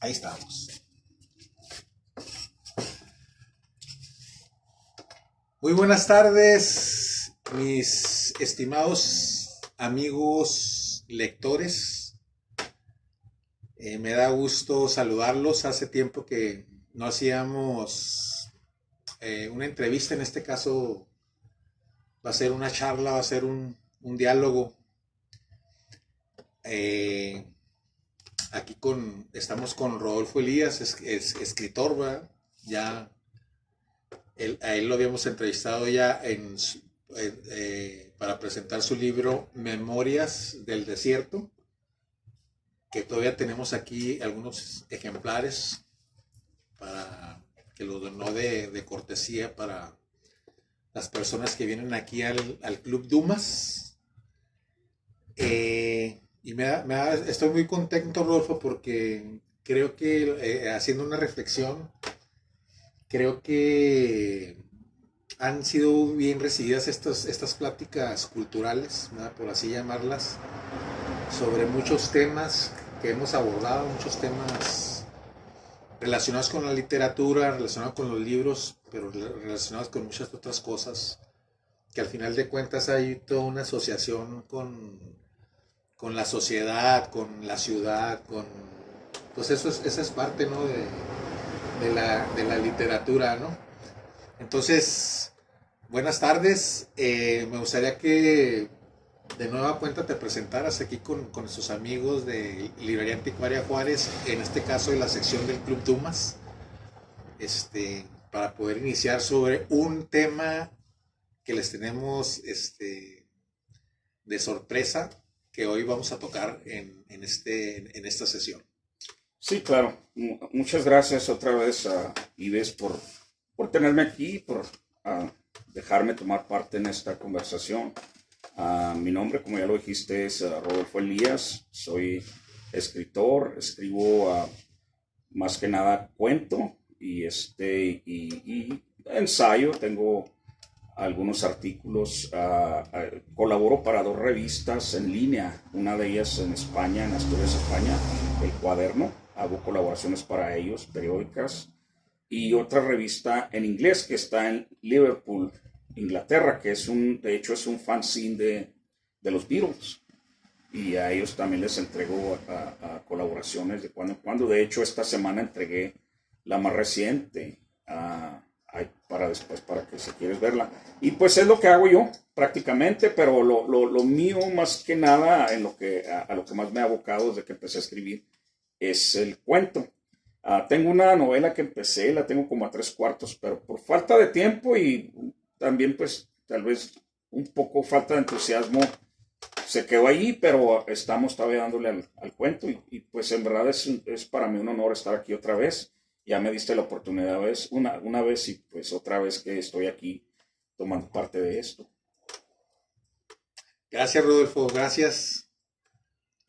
Ahí estamos. Muy buenas tardes, mis estimados amigos lectores. Me da gusto saludarlos. Hace tiempo que no hacíamos una entrevista. En este caso va a ser una charla, va a ser un diálogo. Eh, estamos con Rodolfo Elías, es escritor, ¿verdad? Ya a él lo habíamos entrevistado ya para presentar su libro Memorias del Desierto, que todavía tenemos aquí algunos ejemplares para que lo donó de cortesía para las personas que vienen aquí al Club Dumas. Y estoy muy contento, Rodolfo, porque creo que haciendo una reflexión, creo que han sido bien recibidas estas pláticas culturales, ¿verdad? Por así llamarlas, sobre muchos temas que hemos abordado, muchos temas relacionados con la literatura, relacionados con los libros, pero relacionados con muchas otras cosas, que al final de cuentas hay toda una asociación con la sociedad, con la ciudad, pues esa es parte, ¿no? de la literatura, ¿no? Entonces, buenas tardes. Me gustaría que de nueva cuenta te presentaras aquí con sus amigos de Librería Anticuaria Juárez, en este caso de la sección del Club Dumas, para poder iniciar sobre un tema que les tenemos de sorpresa, que hoy vamos a tocar en esta sesión. Sí, claro. Muchas gracias otra vez a Ives por tenerme aquí, por dejarme tomar parte en esta conversación. Mi nombre, como ya lo dijiste, es Rodolfo Elías. Soy escritor, escribo más que nada cuento y ensayo. Tengo algunos artículos. Colaboro para 2 revistas en línea, una de ellas en España, en Asturias, España, El Cuaderno. Hago colaboraciones para ellos, periódicas, y otra revista en inglés que está en Liverpool, Inglaterra, que de hecho es un fanzine de los Beatles, y a ellos también les entrego a colaboraciones de cuando en cuando. De hecho, esta semana entregué la más reciente para después, para que si quieres verla. Y pues es lo que hago yo prácticamente, pero lo mío más que nada, a lo que más me ha abocado desde que empecé a escribir, es el cuento. Tengo una novela que empecé, la tengo como a 3/4, pero por falta de tiempo y también pues tal vez un poco falta de entusiasmo, se quedó ahí, pero estamos todavía dándole al cuento pues en verdad es para mí un honor estar aquí otra vez. Ya me diste la oportunidad una vez y pues otra vez que estoy aquí tomando parte de esto. Gracias, Rodolfo, gracias.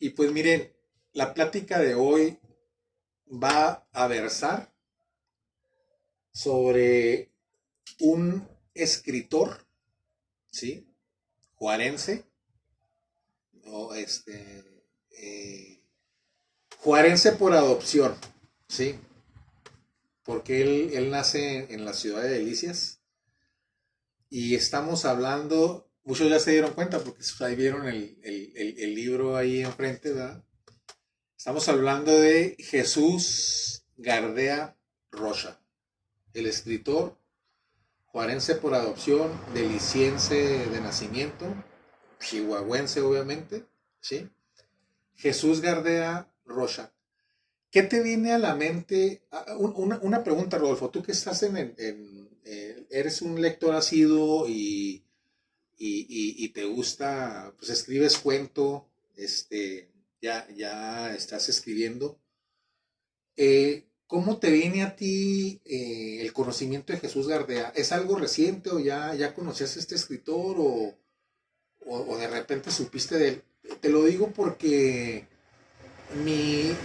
Y pues miren, la plática de hoy va a versar sobre un escritor, ¿sí? Juarense, o juarense por adopción, ¿sí? Porque él nace en la ciudad de Delicias y estamos hablando, muchos ya se dieron cuenta porque ahí vieron el libro ahí enfrente, ¿verdad? Estamos hablando de Jesús Gardea Rocha, el escritor juarense por adopción, deliciense de nacimiento, chihuahuense obviamente, ¿sí? Jesús Gardea Rocha. ¿Qué te viene a la mente? Una pregunta, Rodolfo, tú que estás eres un lector asiduo y te gusta, pues escribes cuento, ya estás escribiendo. ¿Cómo te viene a ti el conocimiento de Jesús Gardea? ¿Es algo reciente o ya conocías a este escritor o de repente supiste de él? Te lo digo porque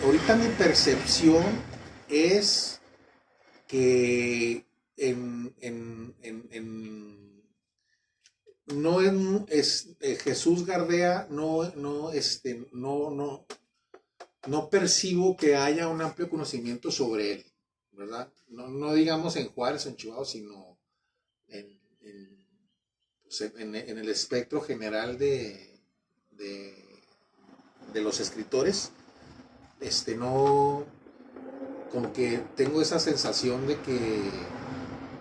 ahorita mi percepción es que no Jesús Gardea no no percibo que haya un amplio conocimiento sobre él, ¿verdad? No digamos en Juárez o en Chihuahua, sino en, en, pues en el espectro general de, de los escritores. No, como que tengo esa sensación de que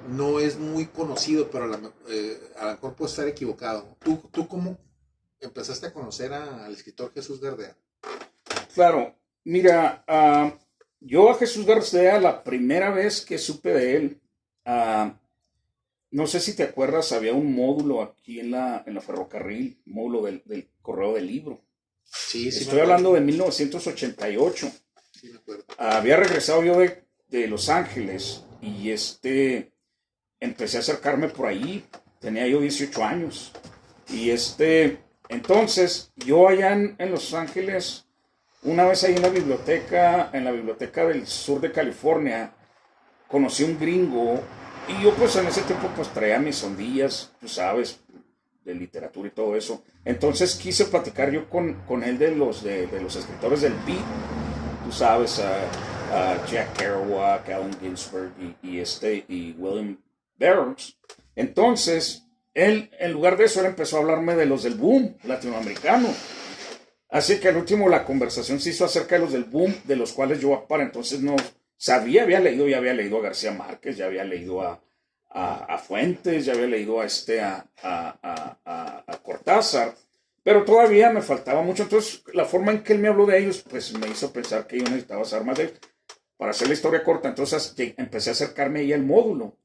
no es muy conocido, pero a lo mejor puedo estar equivocado. ¿Tú cómo empezaste a conocer al escritor Jesús Gardea? Claro, mira, yo a Jesús García la primera vez que supe de él, ah, no sé si te acuerdas, había un módulo aquí en la ferrocarril, módulo del correo del libro. Sí, sí me Estoy acuerdo. hablando de 1988. Sí me acuerdo. Había regresado yo de Los Ángeles y empecé a acercarme por ahí. Tenía yo 18 años. Y entonces, yo allá en Los Ángeles, una vez ahí en la biblioteca del sur de California, conocí un gringo y yo pues en ese tiempo pues traía mis ondillas, tú sabes, de literatura y todo eso. Entonces quise platicar yo con él de los escritores del beat, tú sabes, a Jack Kerouac, Allen Ginsberg y William Burroughs. Entonces, él, en lugar de eso, él empezó a hablarme de los del boom latinoamericano. Así que al último la conversación se hizo acerca de los del boom, de los cuales yo para entonces no sabía, ya había leído a García Márquez, ya había leído a Fuentes, ya había leído a Cortázar, pero todavía me faltaba mucho. Entonces la forma en que él me habló de ellos, pues me hizo pensar que yo necesitaba saber más de ellos. Para hacer la historia corta, entonces empecé a acercarme ahí al módulo.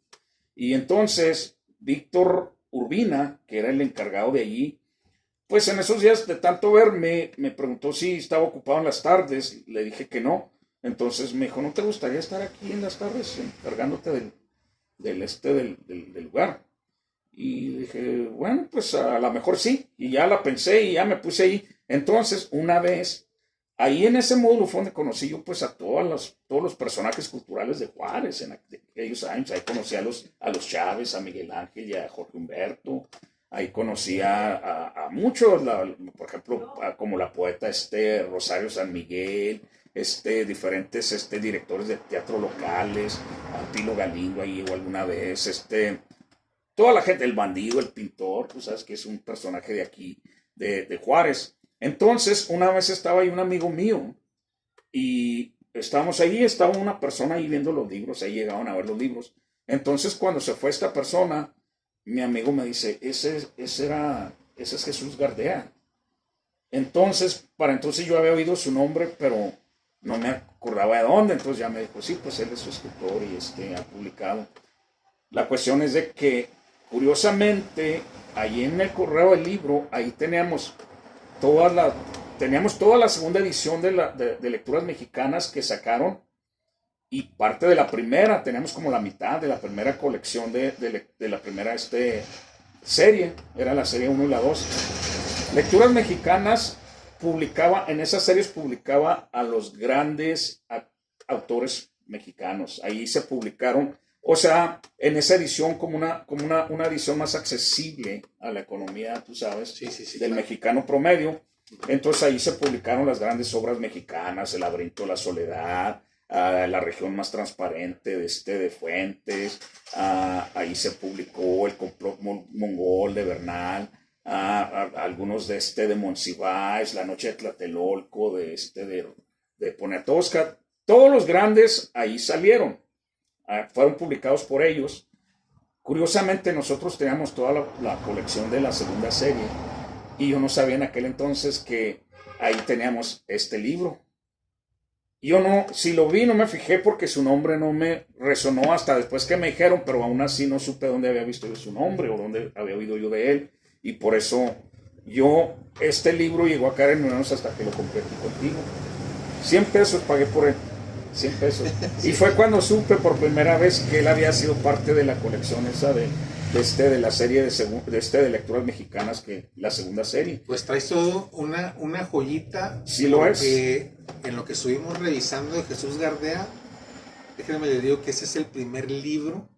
Y entonces Víctor Urbina, que era el encargado de allí, pues en esos días de tanto verme, me preguntó si estaba ocupado en las tardes. Le dije que no. Entonces me dijo, ¿no te gustaría estar aquí en las tardes encargándote del lugar? Y dije, bueno, pues a lo mejor sí. Y ya la pensé y ya me puse ahí. Entonces, una vez, ahí en ese módulo fue donde conocí yo pues a todos los personajes culturales de Juárez en aquellos años. Ahí conocí a los Chávez, a Miguel Ángel y a Jorge Humberto. Ahí conocí a muchos, por ejemplo, como la poeta Rosario San Miguel, diferentes directores de teatro locales, a Pilo Galindo ahí llegó alguna vez, toda la gente, el bandido, el pintor, tú sabes que es un personaje de aquí, de Juárez. Entonces, una vez estaba ahí un amigo mío y estábamos ahí, estaba una persona ahí viendo los libros, ahí llegaban a ver los libros. Entonces, cuando se fue esta persona, mi amigo me dice, ese es Jesús Gardea. Entonces, para entonces yo había oído su nombre, pero no me acordaba de dónde. Entonces ya me dijo, sí, pues él es su escritor y ha publicado. La cuestión es de que, curiosamente, ahí en el correo del libro, ahí teníamos toda la segunda edición de lecturas mexicanas que sacaron y parte de la primera, teníamos como la mitad de la primera colección de la primera serie, era la serie uno y la 2. Lecturas mexicanas en esas series publicaba a los grandes autores mexicanos. Ahí se publicaron, o sea, en esa edición como una edición más accesible a la economía, tú sabes, Sí, sí, sí, del claro. mexicano promedio. Entonces ahí se publicaron las grandes obras mexicanas, El laberinto de la soledad, La región más transparente de Fuentes, ahí se publicó El complot mongol de Bernal, algunos de Monsiváis, La noche de Tlatelolco, de Poniatowska. Todos los grandes ahí salieron, fueron publicados por ellos. Curiosamente nosotros teníamos toda la colección de la segunda serie y yo no sabía en aquel entonces que ahí teníamos este libro. Yo no, si lo vi no me fijé porque su nombre no me resonó hasta después que me dijeron, pero aún así no supe dónde había visto yo su nombre o dónde había oído yo de él. Y por eso este libro llegó a caer en mis manos hasta que lo compartí contigo. 100 pesos pagué por él, 100 pesos. Y Sí. fue cuando supe por primera vez que él había sido parte de la colección esa de la serie de lecturas mexicanas, que la segunda serie. Pues traes todo una joyita, Sí lo es. porque en lo que estuvimos revisando de Jesús Gardea, déjenme les digo que ese es el primer libro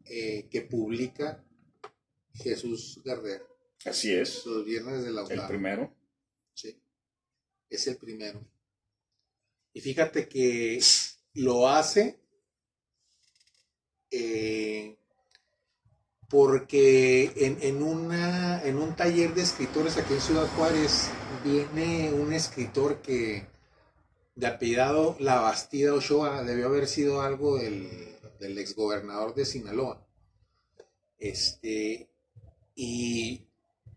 que publica Jesús Gardea, Así es, Los Viernes de la el Aulada. primero. Sí. es el primero. Y fíjate que lo hace porque en un taller de escritores aquí en Ciudad Juárez viene un escritor que de apellidado La Bastida Ochoa, debió haber sido algo del exgobernador de Sinaloa. Y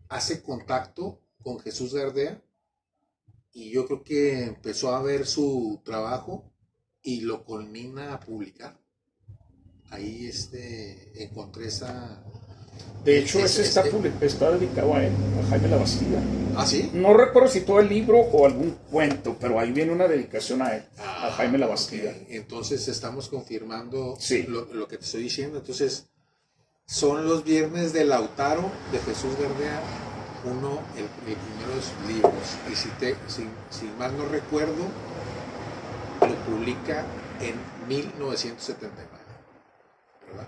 hace contacto con Jesús Gardea y yo creo que empezó a ver su trabajo y lo culmina a publicar. Ahí encontré esa... De hecho, ese está dedicado a él, a Jaime La Bastida. ¿Ah, sí? No recuerdo si todo el libro o algún cuento, pero ahí viene una dedicación a él, a Jaime La Bastida. Okay. Entonces estamos confirmando sí. lo que te estoy diciendo. Entonces, son los viernes de Lautaro, de Jesús Gardea, el primero de sus libros. Y si mal no recuerdo, lo publica en 1979. ¿Verdad?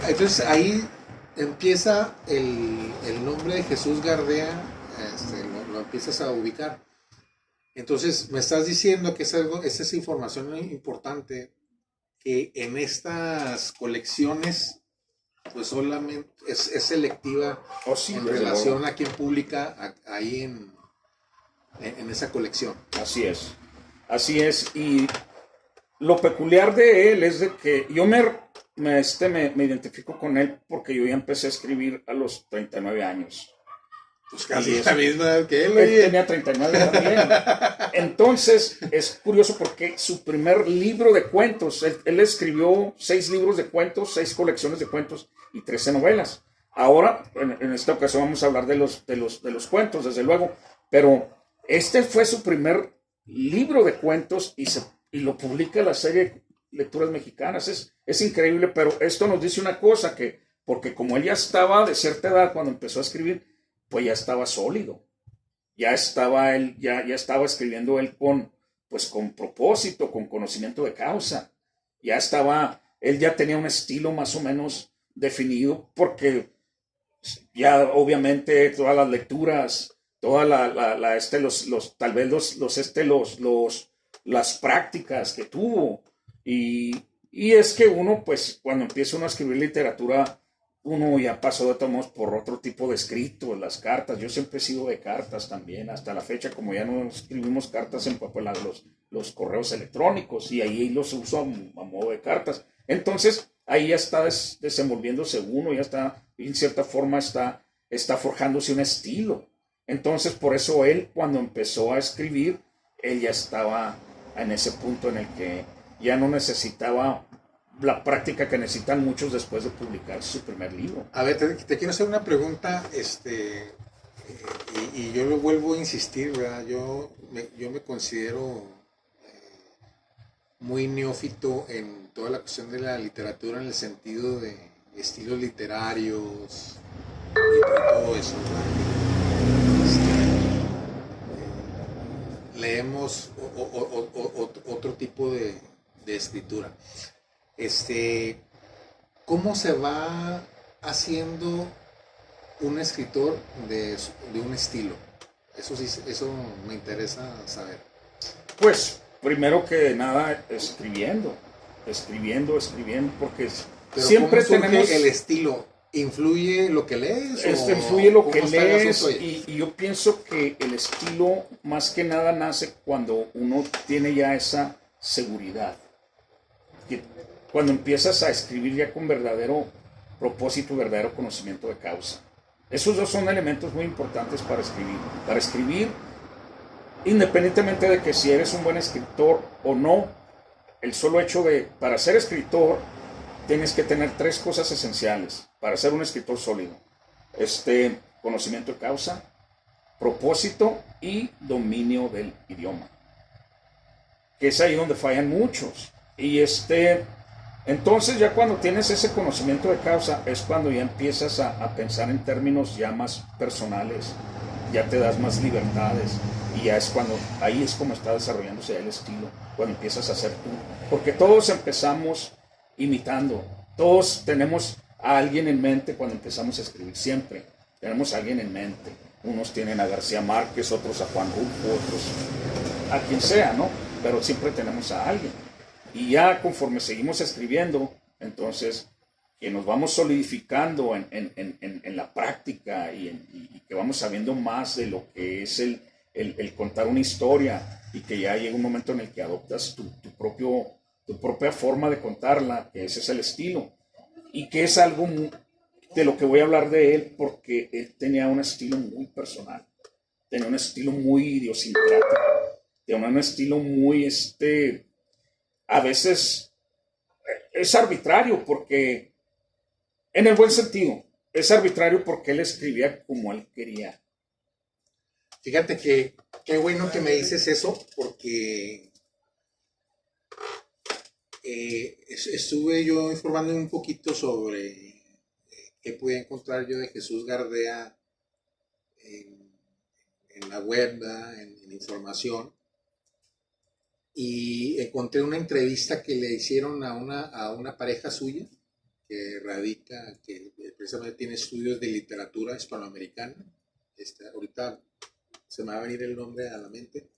Entonces ahí empieza el nombre de Jesús Gardea, lo empiezas a ubicar. Entonces me estás diciendo que esa es información importante, que en estas colecciones pues solamente es selectiva en relación a quien publica ahí en esa colección. Así es, y lo peculiar de él es de que yo me identifico con él porque yo ya empecé a escribir a los 39 años. Pues casi la misma edad que él. Él tenía 39 también. Entonces, es curioso porque su primer libro de cuentos, él escribió 6 libros de cuentos, 6 colecciones de cuentos y 13 novelas. Ahora, en esta ocasión vamos a hablar de los cuentos, desde luego, pero este fue su primer libro de cuentos y lo publica la serie Lecturas Mexicanas. Es increíble, pero esto nos dice una cosa, porque como él ya estaba de cierta edad cuando empezó a escribir, pues ya estaba sólido, ya estaba escribiendo él con propósito, con conocimiento de causa, él ya tenía un estilo más o menos definido, porque ya obviamente todas las lecturas, las prácticas que tuvo, y es que uno, pues cuando empieza uno a escribir literatura, uno ya pasó de todos modos por otro tipo de escritos, las cartas. Yo siempre he sido de cartas también, hasta la fecha, como ya no escribimos cartas en papel, los correos electrónicos, y ahí los uso a modo de cartas. Entonces, ahí ya está desenvolviéndose uno, ya está, en cierta forma, está forjándose un estilo. Entonces, por eso él, cuando empezó a escribir, él ya estaba en ese punto en el que ya no necesitaba la práctica que necesitan muchos después de publicar su primer libro. A ver, te quiero hacer una pregunta, y yo lo vuelvo a insistir, ¿verdad? Yo me considero muy neófito en toda la cuestión de la literatura, en el sentido de estilos literarios y todo eso, leemos otro tipo de escritura. ¿Cómo se va haciendo un escritor de un estilo? Eso me interesa saber. Pues, primero que nada, escribiendo, porque pero siempre ¿cómo tenemos el estilo? ¿Influye lo que lees? Influye lo que lees, y yo pienso que el estilo más que nada nace cuando uno tiene ya esa seguridad. Cuando empiezas a escribir ya con verdadero propósito, verdadero conocimiento de causa. Esos dos son elementos muy importantes para escribir. Para escribir, independientemente de que si eres un buen escritor o no, el solo hecho para ser escritor, tienes que tener 3 cosas esenciales para ser un escritor sólido. Conocimiento de causa, propósito y dominio del idioma. Que es ahí donde fallan muchos. Y entonces ya cuando tienes ese conocimiento de causa es cuando ya empiezas a pensar en términos ya más personales, ya te das más libertades, y ya ahí es como está desarrollándose el estilo, cuando empiezas a ser tú. Porque todos empezamos imitando, todos tenemos a alguien en mente cuando empezamos a escribir, siempre tenemos a alguien en mente. Unos tienen a García Márquez, otros a Juan Rulfo, otros a quien sea, ¿no? Pero siempre tenemos a alguien. Y ya conforme seguimos escribiendo, entonces que nos vamos solidificando en la práctica y que vamos sabiendo más de lo que es el contar una historia, y que ya llega un momento en el que adoptas tu propia forma de contarla, que ese es el estilo, y que es algo de lo que voy a hablar de él, porque él tenía un estilo muy personal, tenía un estilo muy idiosincrático, tenía un estilo muy, a veces es arbitrario, porque, en el buen sentido, es arbitrario porque él escribía como él quería. Fíjate que qué bueno que me dices eso, porque estuve yo informándome un poquito sobre qué podía encontrar yo de Jesús Gardea en la web, en información, y encontré una entrevista que le hicieron a una pareja suya que radica, que precisamente tiene estudios de literatura hispanoamericana. Ahorita se me va a venir el nombre a la mente.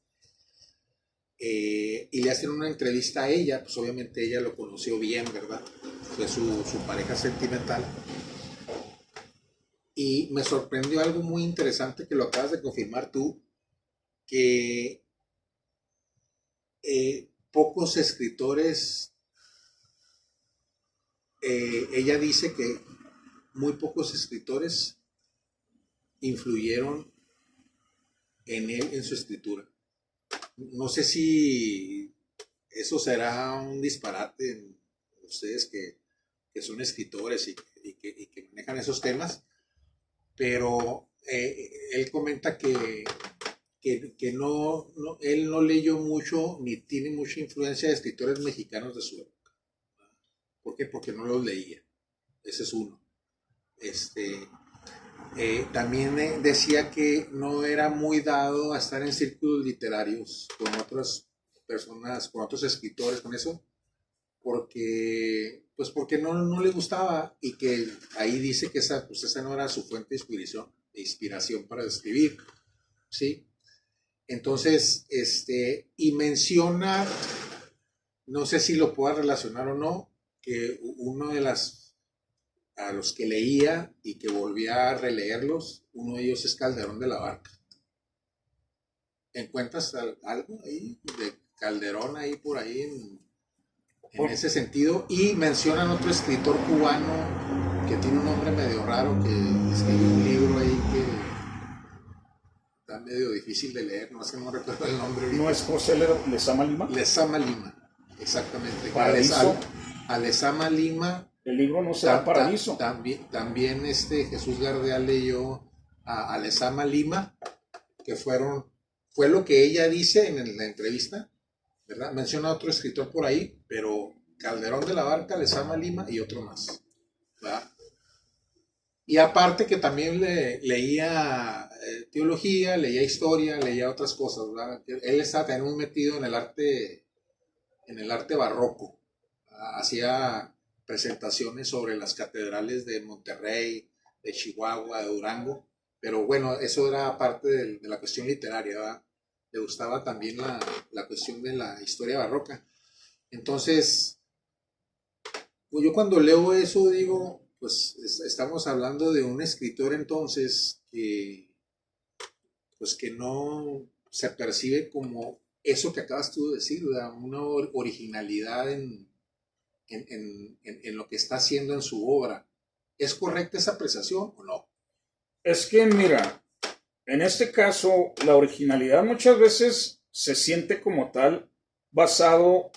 Y le hacen una entrevista a ella, pues obviamente ella lo conoció bien, ¿verdad? Fue su pareja sentimental. Y me sorprendió algo muy interesante que lo acabas de confirmar tú, que pocos escritores, ella dice que muy pocos escritores influyeron en él, en su escritura. No sé si eso será un disparate en ustedes que son escritores y que manejan esos temas, pero él comenta que él no leyó mucho ni tiene mucha influencia de escritores mexicanos de su época. ¿Por qué? Porque no los leía. Ese es uno. También decía que no era muy dado a estar en círculos literarios con otras personas, con otros escritores, con eso, porque no le gustaba, y que ahí dice que esa no era su fuente de inspiración para escribir, ¿sí? Entonces, y menciona, no sé si lo pueda relacionar o no, que uno de a los que leía y que volvía a releerlos, uno de ellos es Calderón de la Barca. ¿Encuentras algo ahí de Calderón ahí por ahí en ese sentido? Y mencionan otro escritor cubano que tiene un nombre medio raro, que escribió un libro ahí que está medio difícil de leer, no sé, no recuerdo el nombre ahorita. ¿No es José Lezama Lima? Lezama Lima, exactamente. Paraíso. A Lezama Lima. El libro no se da Paraíso. También Jesús Gardea leyó a Lezama Lima, que fue lo que ella dice en la entrevista, ¿verdad? Menciona a otro escritor por ahí, pero Calderón de la Barca, Lezama Lima y otro más, ¿verdad? Y aparte que también leía teología, leía historia, leía otras cosas, ¿verdad? Él estaba también muy metido en el arte barroco. Hacía presentaciones sobre las catedrales de Monterrey, de Chihuahua, de Durango, pero bueno, eso era parte de la cuestión literaria, ¿verdad? Le gustaba también la cuestión de la historia barroca. Entonces, pues yo cuando leo eso digo, pues estamos hablando de un escritor entonces pues que no se percibe como eso que acabas tú de decir, ¿verdad? Una originalidad en lo que está haciendo en su obra. ¿Es correcta esa apreciación o no? Es que, mira, en este caso, la originalidad muchas veces se siente como tal basado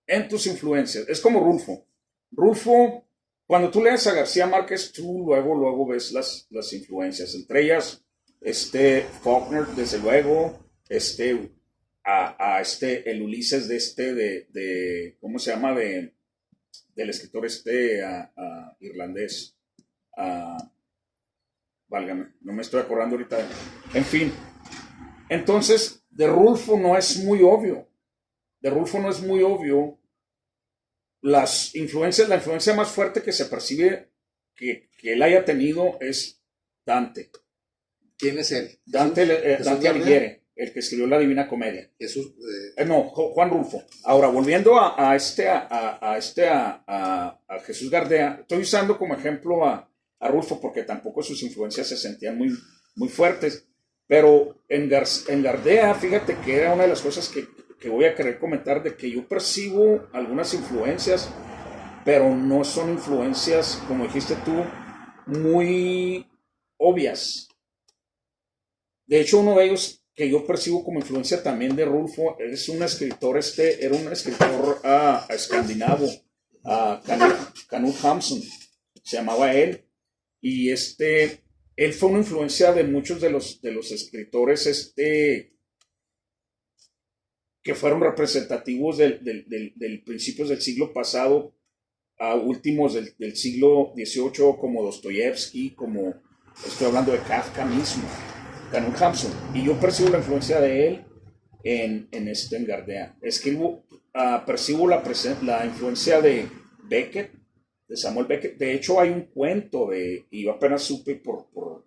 en tus influencias. Es como Rulfo. Rulfo, cuando tú lees a García Márquez, tú luego ves las influencias. Entre ellas, Faulkner, desde luego, el Ulises de ¿cómo se llama? Del escritor irlandés. Válgame, no me estoy acordando ahorita. En fin, entonces, de Rulfo no es muy obvio. La influencia más fuerte que se percibe que él haya tenido es Dante. ¿Quién es él? Dante Gardea. Alighieri, el que escribió la Divina Comedia. Jesús, No, Juan Rulfo. Ahora, volviendo a Jesús Gardea, estoy usando como ejemplo a Rulfo porque tampoco sus influencias se sentían muy, muy fuertes, pero en Gardea, fíjate que era una de las cosas que voy a querer comentar, de que yo percibo algunas influencias, pero no son influencias, como dijiste tú, muy obvias. De hecho, uno de ellos que yo percibo como influencia también de Rulfo es un escritor, era un escritor escandinavo, Knut Hamsun, se llamaba él, y él fue una influencia de muchos de los escritores que fueron representativos del principios del siglo pasado a últimos del siglo XVIII, como Dostoyevsky, como estoy hablando de Kafka mismo, Knut Hamsun, y yo percibo la influencia de él en Gardea. Percibo la influencia de Beckett, de Samuel Beckett. De hecho, hay un cuento y yo apenas supe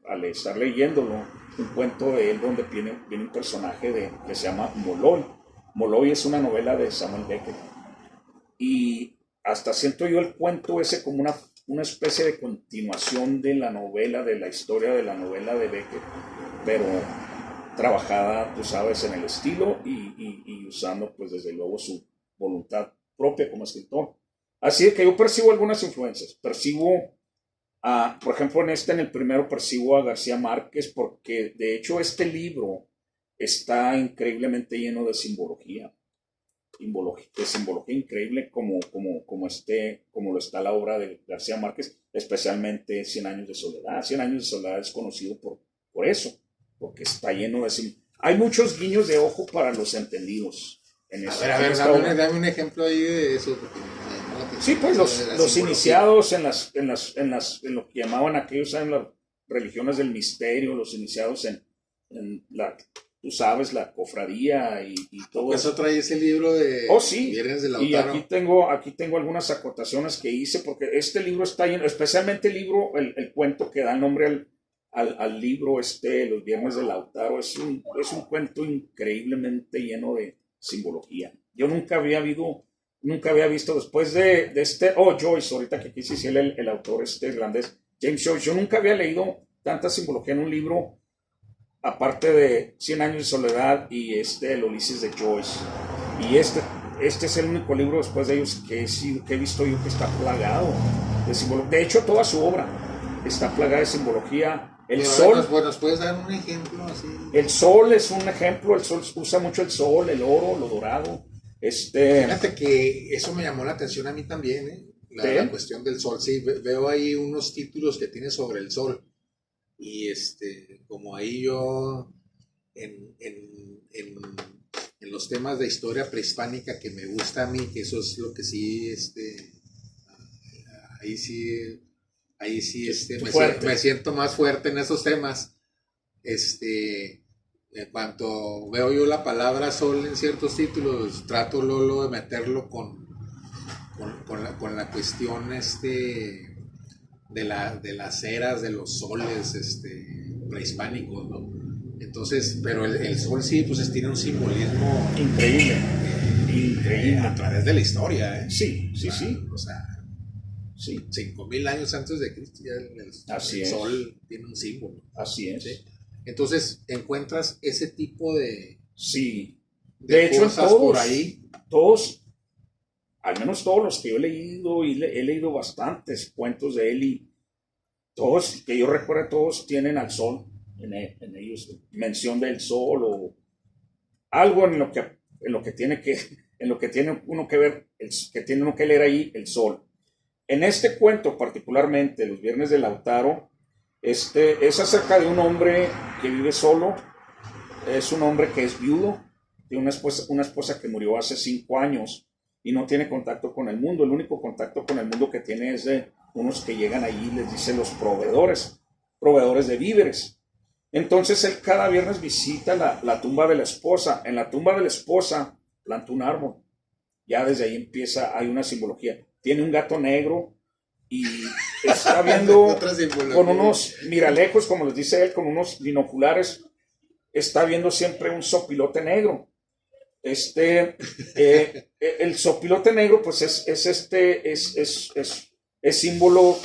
al estar leyéndolo, un cuento de él donde viene un personaje que se llama Molloy. Molloy es una novela de Samuel Beckett. Y hasta siento yo el cuento ese como una especie de continuación de la novela, de la historia de la novela de Beckett, pero trabajada, tú sabes, en el estilo y usando, pues, desde luego su voluntad propia como escritor. Así es que yo percibo algunas influencias. Percibo, por ejemplo, en el primero percibo a García Márquez, porque de hecho este libro está increíblemente lleno de simbología increíble, como lo está la obra de García Márquez, especialmente Cien años de soledad. Cien años de soledad es conocido por eso, porque está lleno de hay muchos guiños de ojo para los entendidos. Dame un ejemplo ahí de eso. Sí, pues los iniciados en lo que llamaban aquellos en las religiones del misterio, los iniciados en tú sabes, la cofradía y todo eso. Trae ese libro de Viernes de Lautaro. Y aquí tengo algunas acotaciones que hice, porque este libro está lleno, especialmente el cuento que da nombre al libro Los Viernes de Lautaro, es un cuento increíblemente lleno de simbología. Yo nunca había visto después de Joyce, ahorita que quise decir el autor irlandés, James Joyce, yo nunca había leído tanta simbología en un libro, aparte de 100 años de soledad y el Ulises de Joyce. Y este es el único libro después de ellos que he visto yo que está plagado de simbología. De hecho, toda su obra está plagada de simbología. El sol. ¿Nos puedes dar un ejemplo así? El sol es un ejemplo. El sol usa mucho el sol, el oro, lo dorado. Fíjate que eso me llamó la atención a mí también, la cuestión del sol. Sí, veo ahí unos títulos que tiene sobre el sol. Y como ahí yo en los temas de historia prehispánica que me gusta a mí, que eso es lo que sí, ahí sí me siento más fuerte en esos temas. En cuanto veo yo la palabra sol en ciertos títulos, trato luego de meterlo con la cuestión de las eras, de los soles prehispánicos, ¿no? Entonces, pero el sol sí, pues tiene un simbolismo increíble a través de la historia, ¿eh? Sí. O sea, 5,000 años antes de Cristo ya el sol tiene un símbolo. Así es. ¿Sí? Entonces, encuentras ese tipo de hecho, cosas por ahí. Todos, al menos todos los que yo he leído, y he leído bastantes cuentos de él, y todos, que yo recuerdo, todos tienen al sol en ellos, mención del sol o algo en lo que tiene uno que ver, que tiene uno que leer ahí, el sol. En este cuento particularmente, Los Viernes de Lautaro, es acerca de un hombre que vive solo. Es un hombre que es viudo, tiene una esposa que murió hace 5 años y no tiene contacto con el mundo. El único contacto con el mundo que tiene es de unos que llegan allí, les dicen los proveedores de víveres. Entonces él cada viernes visita la tumba de la esposa. En la tumba de la esposa planta un árbol. Ya desde ahí hay una simbología. Tiene un gato negro y está viendo Otra simbología. con unos miralejos, como les dice él, con unos binoculares, está viendo siempre un sopilote negro. El sopilote negro, pues es símbolo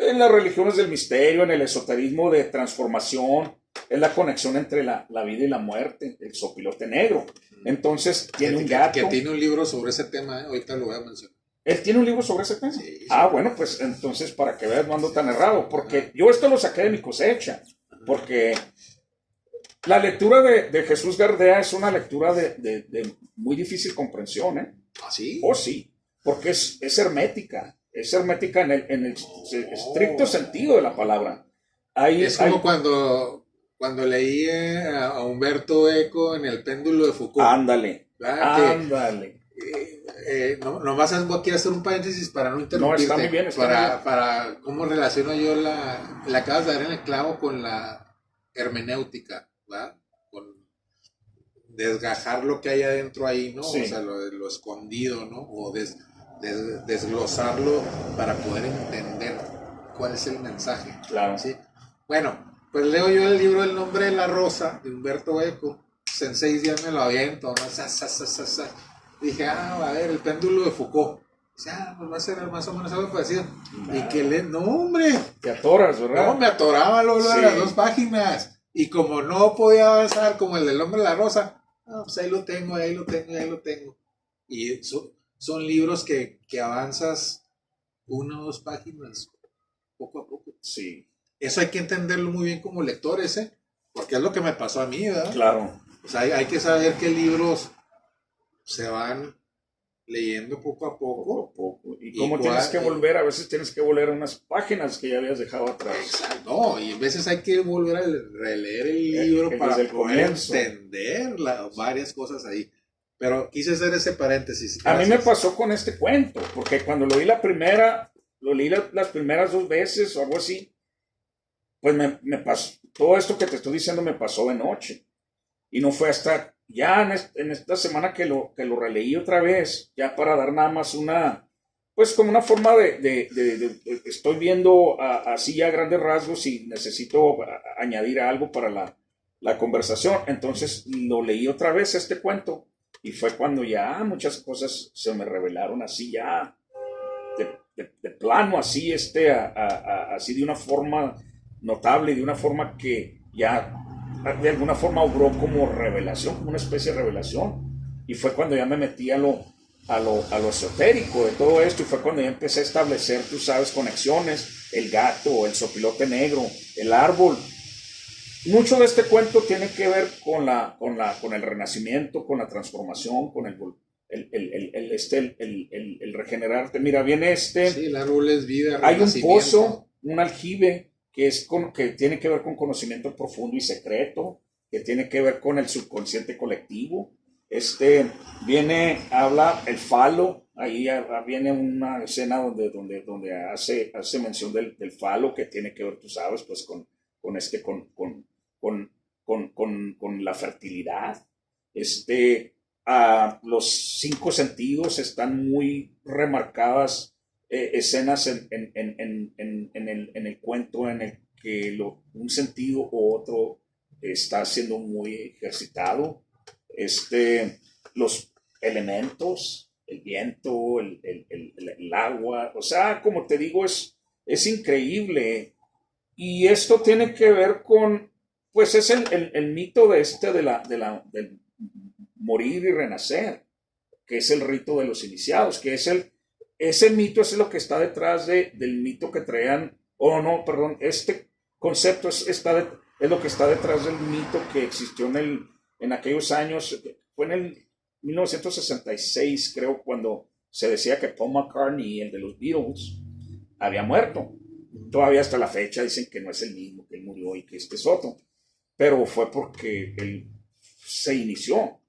en las religiones del misterio, en el esoterismo de transformación, es la conexión entre la vida y la muerte, el sopilote negro. Entonces, tiene un gato. Que tiene un libro sobre ese tema, ahorita lo voy a mencionar. ¿Él tiene un libro sobre ese tema? Sí, sí. Bueno, pues entonces para que veas no ando tan errado, porque yo esto lo saqué de mi cosecha, porque la lectura de Jesús Gardea es una lectura de muy difícil comprensión, ¿eh? ¿Ah, sí? Oh, sí, porque es hermética en el estricto sentido de la palabra. Es como cuando leí a Humberto Eco en El péndulo de Foucault. Ándale, ándale. Nomás aquí hacer un paréntesis para no interrumpirte. No, está muy bien. Para cómo relaciono yo la acabas de dar en el clavo con la hermenéutica, ¿verdad? Con desgajar lo que hay adentro ahí, ¿no? Sí. O sea, lo escondido, ¿no? O desglosarlo para poder entender cuál es el mensaje. Claro. ¿Sí? Bueno, pues leo yo el libro El nombre de la rosa de Humberto Eco. Pues en 6 días me lo aviento, ¿no? Dije, a ver, El péndulo de Foucault. Dice, pues va a ser más o menos algo parecido. Y que no, hombre. Te atoras, ¿verdad? No, me atoraba luego Sí. de las 2 páginas. Y como no podía avanzar como el del hombre de la rosa, pues ahí lo tengo. Y son libros que avanzas 1 o 2 páginas poco a poco. Sí. Eso hay que entenderlo muy bien como lectores, ¿eh? Porque es lo que me pasó a mí, ¿verdad? Claro. O sea, hay que saber qué libros se van leyendo poco a poco. Y cómo tienes que volver, a veces tienes que volver a unas páginas que ya habías dejado atrás. Exacto. No, y a veces hay que volver a releer el libro para poder entender varias cosas ahí. Pero quise hacer ese paréntesis. Gracias. A mí me pasó con este cuento, porque cuando lo leí lo leí las primeras 2 veces o algo así, pues me pasó, todo esto que te estoy diciendo me pasó de noche. Y no fue hasta ya en esta semana que lo releí otra vez, ya para dar nada más pues como una forma estoy viendo así ya grandes rasgos y necesito añadir algo para la conversación. Entonces lo leí otra vez este cuento y fue cuando ya muchas cosas se me revelaron así ya de plano, así así de una forma notable, de una forma que ya de alguna forma obró como revelación, como una especie de revelación. Y fue cuando ya me metí a lo esotérico de todo esto, y fue cuando ya empecé a establecer, tú sabes, conexiones, el gato, el sopilote negro, el árbol. Mucho de este cuento tiene que ver con el renacimiento, con la transformación, con el regenerarte. Mira, viene Sí, el árbol es vida, hay un pozo, un aljibe, que tiene que ver con conocimiento profundo y secreto, que tiene que ver con el subconsciente colectivo. Habla el falo, ahí viene una escena donde hace mención del falo, que tiene que ver, tú sabes, pues con la fertilidad. Los 5 sentidos están muy remarcadas, escenas en el cuento en el que un sentido u otro está siendo muy ejercitado. Los elementos, el viento, el agua, o sea, como te digo, es increíble. Y esto tiene que ver con, pues es el mito del morir y renacer, que es el rito de los iniciados, que es ese mito es lo que está detrás del mito que traían, este concepto es lo que está detrás del mito que existió en aquellos años. Fue en el 1966, creo, cuando se decía que Paul McCartney, el de los Beatles, había muerto. Todavía hasta la fecha dicen que no es el mismo, que él murió y que este es otro. Pero fue porque él se inició.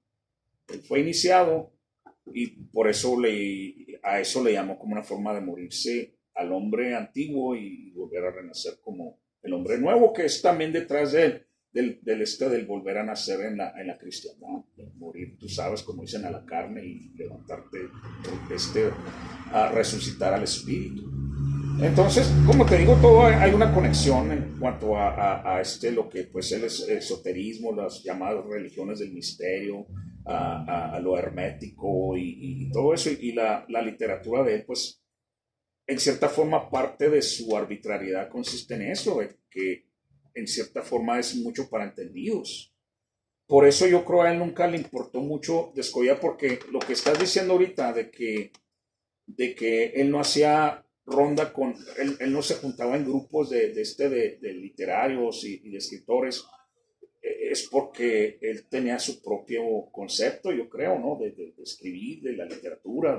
Él fue iniciado y por eso a eso le llamó como una forma de morirse al hombre antiguo y volver a renacer como el hombre nuevo, que es también detrás del volver a nacer en la cristiandad, de morir, tú sabes, como dicen, a la carne y levantarte, a resucitar al espíritu. Entonces, como te digo, todo hay una conexión en cuanto lo que pues el esoterismo, las llamadas religiones del misterio, a lo hermético y todo eso, y la literatura de él, pues en cierta forma parte de su arbitrariedad consiste en eso, que en cierta forma es mucho para entendidos. Por eso yo creo a él nunca le importó mucho Descolla, porque lo que estás diciendo ahorita de que él no hacía ronda él no se juntaba en grupos de literarios y de escritores, es porque él tenía su propio concepto, yo creo, ¿no? De escribir, de la literatura,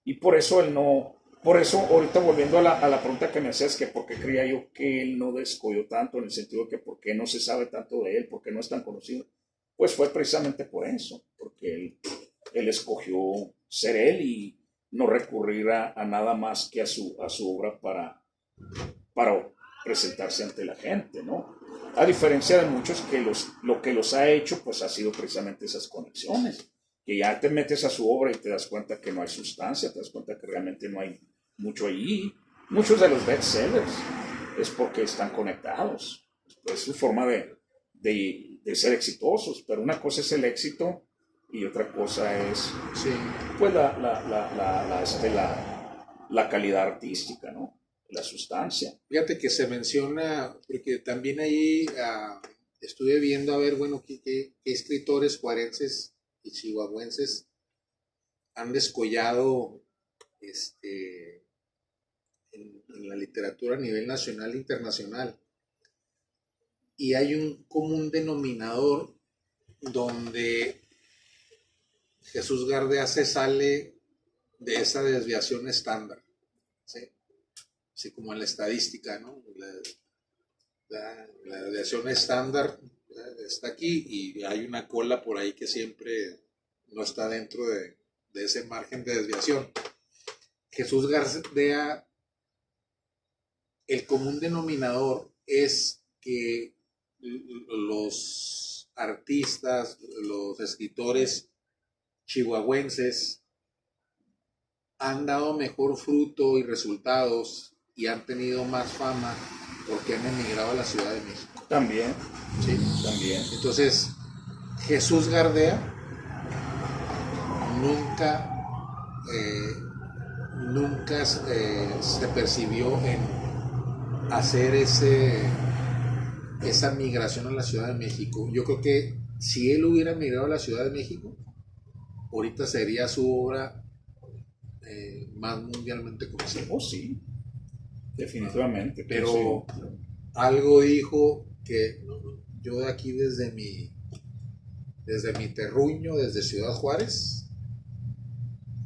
y por eso él no, por eso ahorita volviendo a la pregunta que me hacías, que por qué creía yo que él no descolló tanto, en el sentido de que por qué no se sabe tanto de él, por qué no es tan conocido, pues fue precisamente por eso, porque él escogió ser él y no recurrir a nada más que a su obra para presentarse ante la gente, ¿no? A diferencia de muchos que lo que los ha hecho, pues ha sido precisamente esas conexiones, que ya te metes a su obra y te das cuenta que no hay sustancia, te das cuenta que realmente no hay mucho allí. Muchos de los bestsellers es porque están conectados, es su forma de ser exitosos, pero una cosa es el éxito y otra cosa es, Sí. pues, la calidad artística, ¿no? La sustancia. Fíjate que se menciona, porque también ahí estuve viendo a ver, bueno, qué escritores juarenses y chihuahuenses han descollado en la literatura a nivel nacional e internacional. Y hay un común denominador donde Jesús Gardea se sale de esa desviación estándar, ¿sí? Así como en la estadística, ¿no? La desviación estándar está aquí y hay una cola por ahí que siempre no está dentro de ese margen de desviación. Jesús Gardea, el común denominador es que los artistas, los escritores chihuahuenses han dado mejor fruto y resultados y han tenido más fama porque han emigrado a la Ciudad de México. También, ¿Sí? también. Entonces, Jesús Gardea nunca, nunca se percibió en hacer esa migración a la Ciudad de México. Yo creo que si él hubiera migrado a la Ciudad de México, ahorita sería su obra más mundialmente conocida. Oh, sí, definitivamente. Pero algo dijo que yo de aquí desde mi terruño, desde Ciudad Juárez,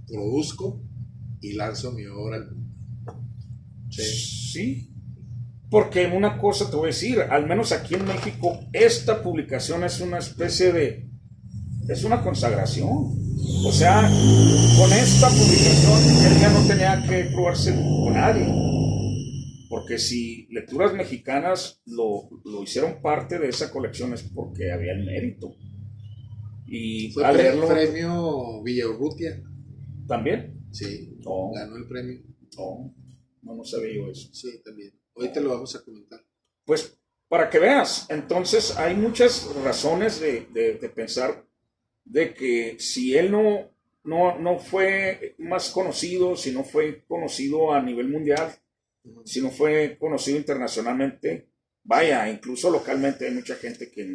produzco y lanzo mi obra al mundo. Sí, porque una cosa te voy a decir, al menos aquí en México, esta publicación es una especie es una consagración. O sea, con esta publicación él ya no tenía que probarse con nadie. Porque si Lecturas Mexicanas lo hicieron parte de esa colección es porque había el mérito. Y fue al leerlo, premio Villaurrutia. ¿También? Sí, no, ganó el premio. No sabía yo eso. Sí, también. Ahorita lo vamos a comentar. Pues para que veas, entonces hay muchas razones de pensar de que si él no fue más conocido, si no fue conocido a nivel mundial, si no fue conocido internacionalmente, vaya, incluso localmente hay mucha gente que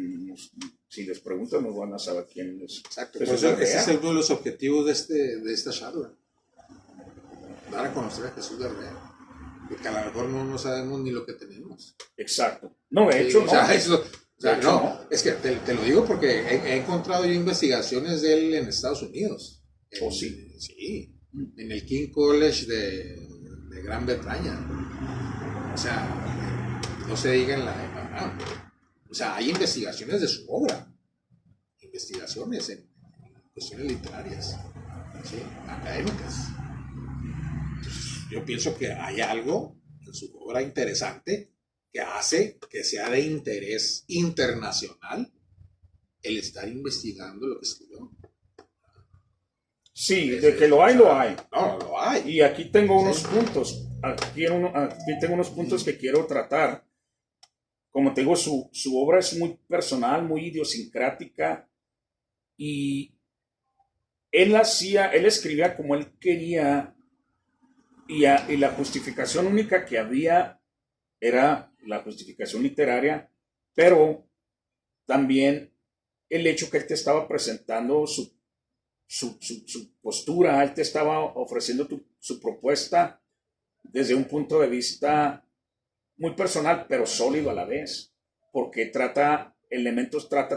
si les preguntan no van a saber quién es. Exacto, ese es uno de los objetivos de esta charla. Dar a conocer a Jesús Gardea. Porque a lo mejor no sabemos ni lo que tenemos. Exacto. No, de hecho, no. Es que te lo digo porque he encontrado yo investigaciones de él en Estados Unidos. Sí? Sí, en el King College de Gran Bretaña. O sea, no se diga en la... O sea, hay investigaciones de su obra. Investigaciones en cuestiones literarias. ¿Sí? Académicas. Yo pienso que hay algo en su obra interesante que hace que sea de interés internacional el estar investigando lo que escribió. Sí, de que lo hay, lo hay. No, lo hay. Y aquí tengo unos puntos. Aquí tengo unos puntos que quiero tratar. Como te digo, su obra es muy personal, muy idiosincrática. Y él escribía como él quería. Y la justificación única que había era la justificación literaria, pero también el hecho que él te estaba presentando su postura, él te estaba ofreciendo su propuesta desde un punto de vista muy personal, pero sólido a la vez, porque trata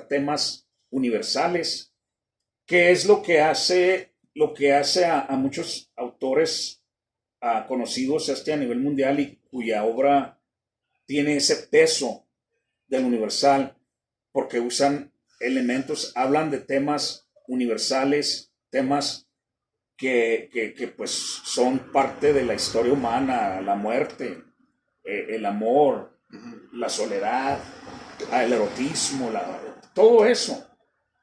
temas universales, que es lo que hace a muchos autores conocidos a nivel mundial y cuya obra tiene ese peso del universal, porque usan elementos, hablan de temas universales, temas que pues son parte de la historia humana, la muerte, el amor, la soledad, el erotismo, todo eso,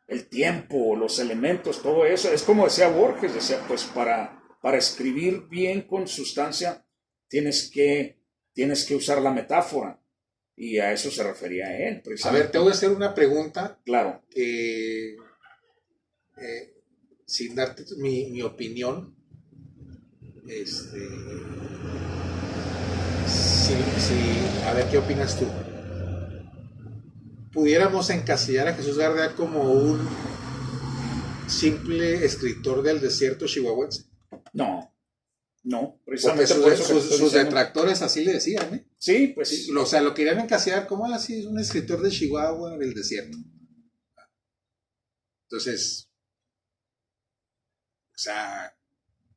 el tiempo, los elementos, todo eso. Es como decía Borges, decía, pues para escribir bien con sustancia tienes que usar la metáfora. Y a eso se refería él. A ver, te voy a hacer una pregunta. Claro. Sin darte mi opinión, a ver qué opinas tú. ¿Pudiéramos encasillar a Jesús Gardea como un simple escritor del desierto chihuahuense? No, precisamente porque sus detractores así le decían, ¿eh? Sí, pues. Sí, o sea, lo querían encasillar como así, es un escritor de Chihuahua, del desierto. Entonces, o sea,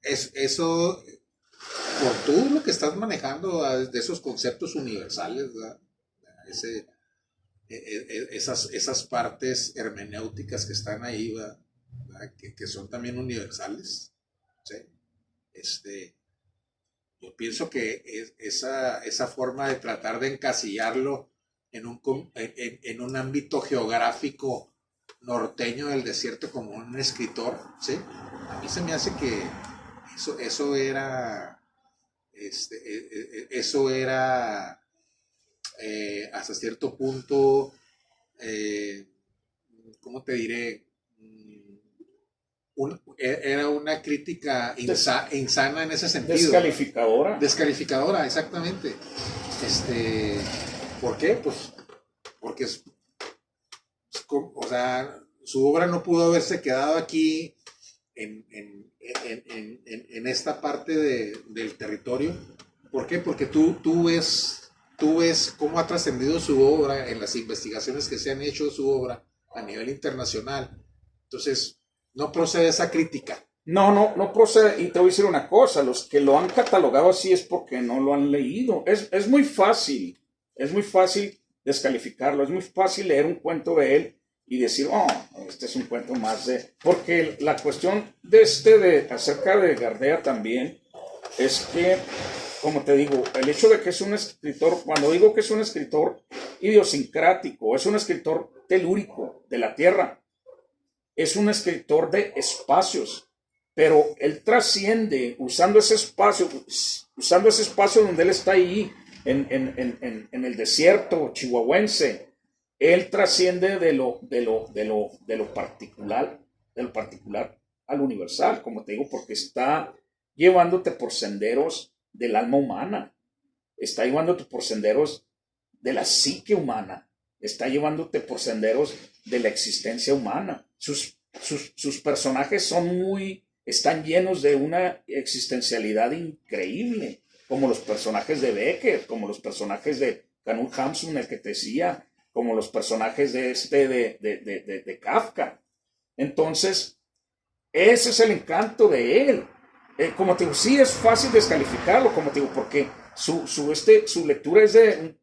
eso, por tú lo que estás manejando de esos conceptos universales, ¿verdad? Esas partes hermenéuticas que están ahí, ¿verdad? Que son también universales, ¿sí? Yo pienso que esa forma de tratar de encasillarlo en un ámbito geográfico norteño del desierto como un escritor, ¿sí? A mí se me hace que eso era hasta cierto punto, ¿cómo te diré? Era una crítica insana en ese sentido. Descalificadora, exactamente. ¿Por qué? Pues porque o sea, su obra no pudo haberse quedado aquí en esta parte del territorio. ¿Por qué? Porque tú ves cómo ha trascendido su obra en las investigaciones que se han hecho de su obra a nivel internacional. Entonces, no procede esa crítica. No procede. Y te voy a decir una cosa, los que lo han catalogado así es porque no lo han leído. Es muy fácil descalificarlo, es muy fácil leer un cuento de él y decir, este es un cuento más de... Porque la cuestión acerca de Gardea también es que, como te digo, el hecho de que es un escritor, cuando digo que es un escritor idiosincrático, es un escritor telúrico de la tierra, es un escritor de espacios, pero él trasciende usando ese espacio donde él está ahí, en el desierto chihuahuense. Él trasciende de lo particular al universal, como te digo, porque está llevándote por senderos del alma humana, está llevándote por senderos de la psique humana, está llevándote por senderos de la existencia humana. Sus personajes están llenos de una existencialidad increíble, como los personajes de Beckett, como los personajes de Knut Hamsun, el que te decía, como los personajes de Kafka. Entonces, ese es el encanto de él. Como te digo, sí es fácil descalificarlo, como te digo, porque su lectura es de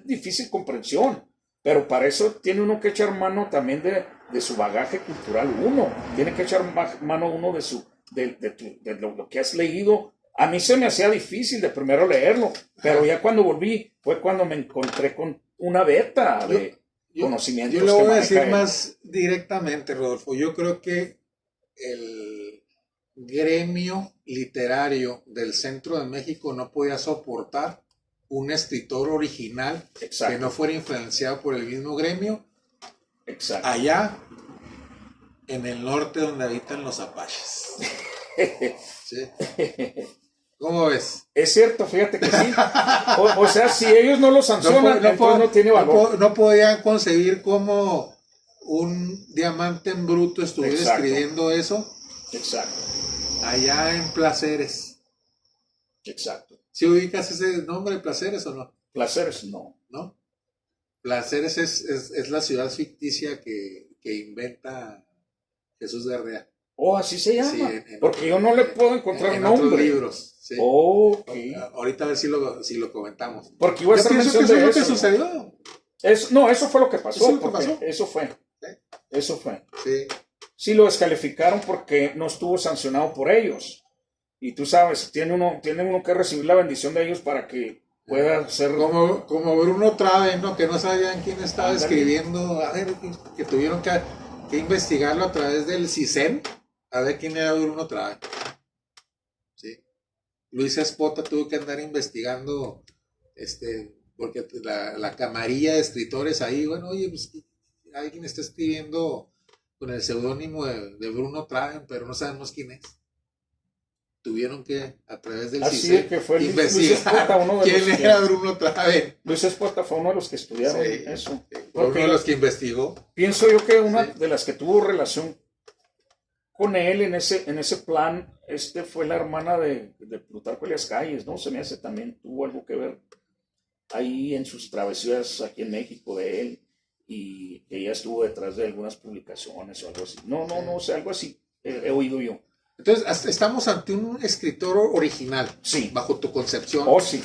difícil comprensión, pero para eso tiene uno que echar mano también de su bagaje cultural. Tiene que echar mano uno de lo que has leído. A mí se me hacía difícil de primero leerlo, pero ya cuando volví fue cuando me encontré con una veta de conocimientos. Yo lo voy a decir más directamente, Rodolfo. Yo creo que gremio literario del centro de México no podía soportar un escritor original que no fuera influenciado por el mismo gremio allá en el norte donde habitan los apaches. ¿Sí? ¿Cómo ves? Es cierto, fíjate que sí. O sea, si ellos no lo sancionan, no tiene valor. No podían concebir cómo un diamante en bruto estuviera escribiendo eso. Exacto. Allá en Placeres. Exacto. ¿Sí ubicas ese nombre, Placeres, o no? Placeres, no. ¿No? Placeres es la ciudad ficticia que inventa Jesús Gardea. Oh, así se llama. Sí, porque yo no le puedo encontrar en nombre. Otros libros. Sí. Okay. Ahorita a ver si lo comentamos. Porque iba a ser mención de eso. ¿Qué sucedió? Eso fue lo que pasó. ¿Eso pasó? Eso fue. ¿Sí? Eso fue. Sí. Sí lo descalificaron porque no estuvo sancionado por ellos. Y tú sabes, tiene uno que recibir la bendición de ellos para que pueda ser... Como Bruno Trave, ¿no? Que no sabían quién estaba escribiendo. A ver, que tuvieron que investigarlo a través del CISEN. A ver quién era Bruno Trave. Sí. Luis Espota tuvo que andar investigando, porque la camarilla de escritores ahí, bueno, oye, pues alguien está escribiendo con el seudónimo de Bruno Trave, pero no sabemos quién es. Tuvieron que, a través del CISEN, investigar quién era Bruno Trave. Luis Espota fue uno de los que estudiaron eso. Fue uno de los que investigó. Pienso yo que una de las que tuvo relación con él en ese plan, fue la hermana de Plutarco Elías Calles, ¿no? Se me hace también tuvo algo que ver ahí en sus travesías aquí en México de él, y que ella estuvo detrás de algunas publicaciones o algo así. No, o sea, algo así he oído yo. Entonces, estamos ante un escritor original, sí, bajo tu concepción. Sí.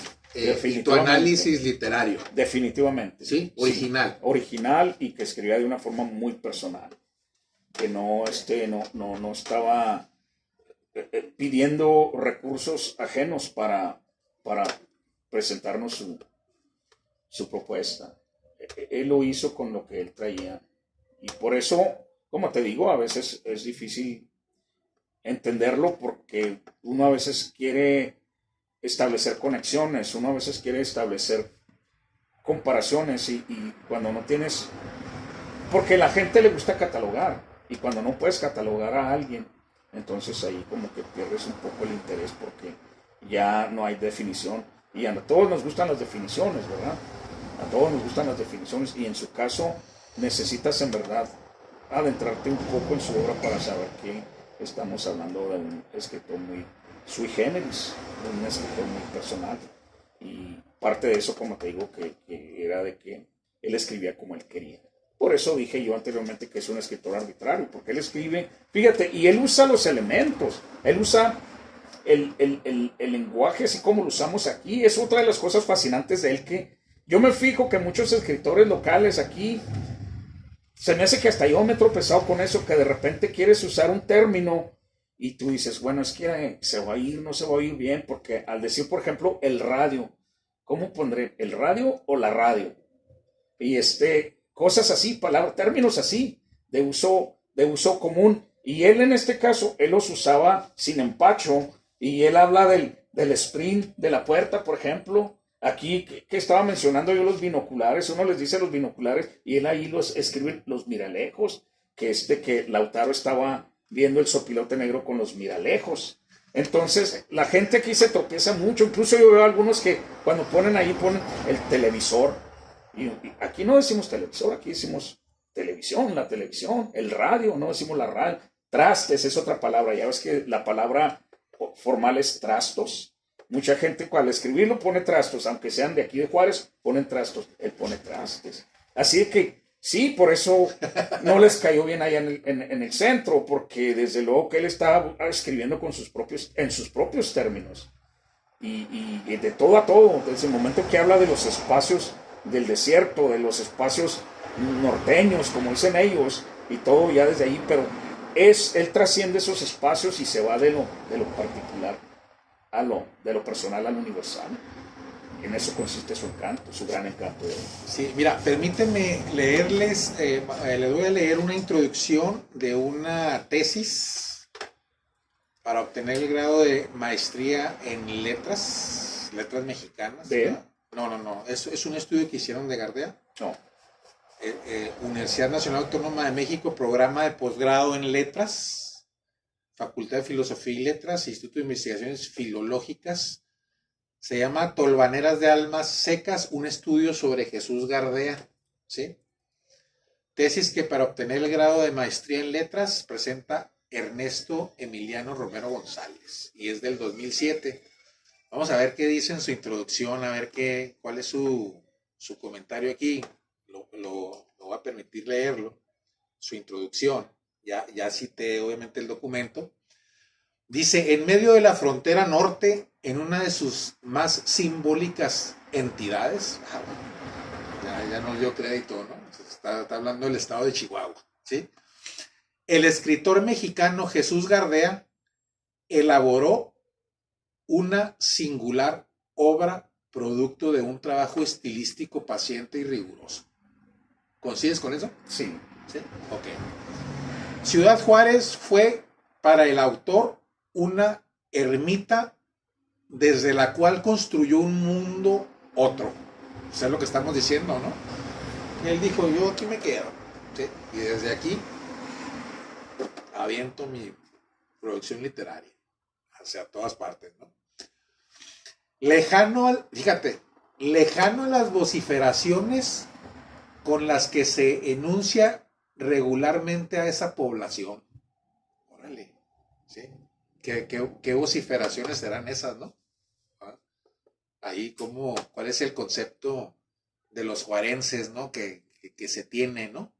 Y tu análisis literario. Definitivamente. Sí, original. Sí, original, y que escribía de una forma muy personal. Que no estaba pidiendo recursos ajenos para presentarnos su propuesta. Él lo hizo con lo que él traía. Y por eso, como te digo, a veces es difícil entenderlo, porque uno a veces quiere establecer conexiones, uno a veces quiere establecer comparaciones, y cuando no tienes... Porque a la gente le gusta catalogar, y cuando no puedes catalogar a alguien, entonces ahí como que pierdes un poco el interés, porque ya no hay definición. Y a todos nos gustan las definiciones, ¿verdad? A todos nos gustan las definiciones, y en su caso necesitas en verdad adentrarte un poco en su obra para saber que estamos hablando de un escritor muy sui generis, de un escritor muy personal. Y parte de eso, como te digo, que era de que él escribía como él quería. Por eso dije yo anteriormente que es un escritor arbitrario, porque él escribe, fíjate, y él usa los elementos, él usa el lenguaje así como lo usamos aquí. Es otra de las cosas fascinantes de él, que yo me fijo que muchos escritores locales aquí, se me hace que hasta yo me he tropezado con eso, que de repente quieres usar un término y tú dices, bueno, es que se va a ir, no se va a oír bien, porque al decir, por ejemplo, el radio, ¿cómo pondré? ¿El radio o la radio? Y cosas así, palabras, términos así, de uso común. Y él en este caso, él los usaba sin empacho, y él habla del sprint de la puerta, por ejemplo. Aquí que estaba mencionando yo los binoculares, uno les dice los binoculares, y él ahí los escribe los miralejos, que Lautaro estaba viendo el sopilote negro con los miralejos. Entonces, la gente aquí se tropieza mucho. Incluso yo veo algunos que cuando ponen el televisor. Y aquí no decimos televisor, aquí decimos televisión, la televisión, el radio, no decimos la radio. Trastes es otra palabra. Ya ves que la palabra formal es trastos. Mucha gente al escribirlo pone trastos, aunque sean de aquí de Juárez, ponen trastos. Él pone trastes. Así que sí, por eso no les cayó bien allá en el centro, porque desde luego que él estaba escribiendo en sus propios términos. Y de todo a todo, desde el momento que habla de los espacios del desierto, de los espacios norteños, como dicen ellos, y todo ya desde ahí, pero él trasciende esos espacios y se va de lo particular de lo personal a lo universal. En eso consiste su encanto, su gran encanto. Sí, mira, permíteme leerles, les voy a leer una introducción de una tesis para obtener el grado de maestría en letras mexicanas. ¿De? No, es un estudio que hicieron de Gardea. No. Universidad Nacional Autónoma de México, programa de posgrado en letras, Facultad de Filosofía y Letras, Instituto de Investigaciones Filológicas. Se llama Tolvaneras de Almas Secas, un estudio sobre Jesús Gardea, ¿sí? Tesis que para obtener el grado de maestría en letras presenta Ernesto Emiliano Romero González, y es del 2007. Vamos a ver qué dice en su introducción, a ver cuál es su comentario aquí. Lo voy a permitir leerlo, su introducción. Ya cité obviamente el documento. Dice: en medio de la frontera norte, en una de sus más simbólicas entidades, ya nos dio crédito, ¿no? Está hablando del estado de Chihuahua, ¿sí? El escritor mexicano Jesús Gardea elaboró una singular obra producto de un trabajo estilístico paciente y riguroso. ¿Coincides con eso? Sí. ¿Sí? Ok. Ciudad Juárez fue para el autor una ermita desde la cual construyó un mundo otro. O sea, es lo que estamos diciendo, ¿no? Él dijo: yo aquí me quedo, ¿sí? Y desde aquí aviento mi producción literaria hacia todas partes, ¿no? Lejano a las vociferaciones con las que se enuncia regularmente a esa población. Órale, ¿sí? ¿Qué vociferaciones serán esas, no? Ahí, ¿cuál es el concepto de los juarenses, ¿no? que se tiene, ¿no?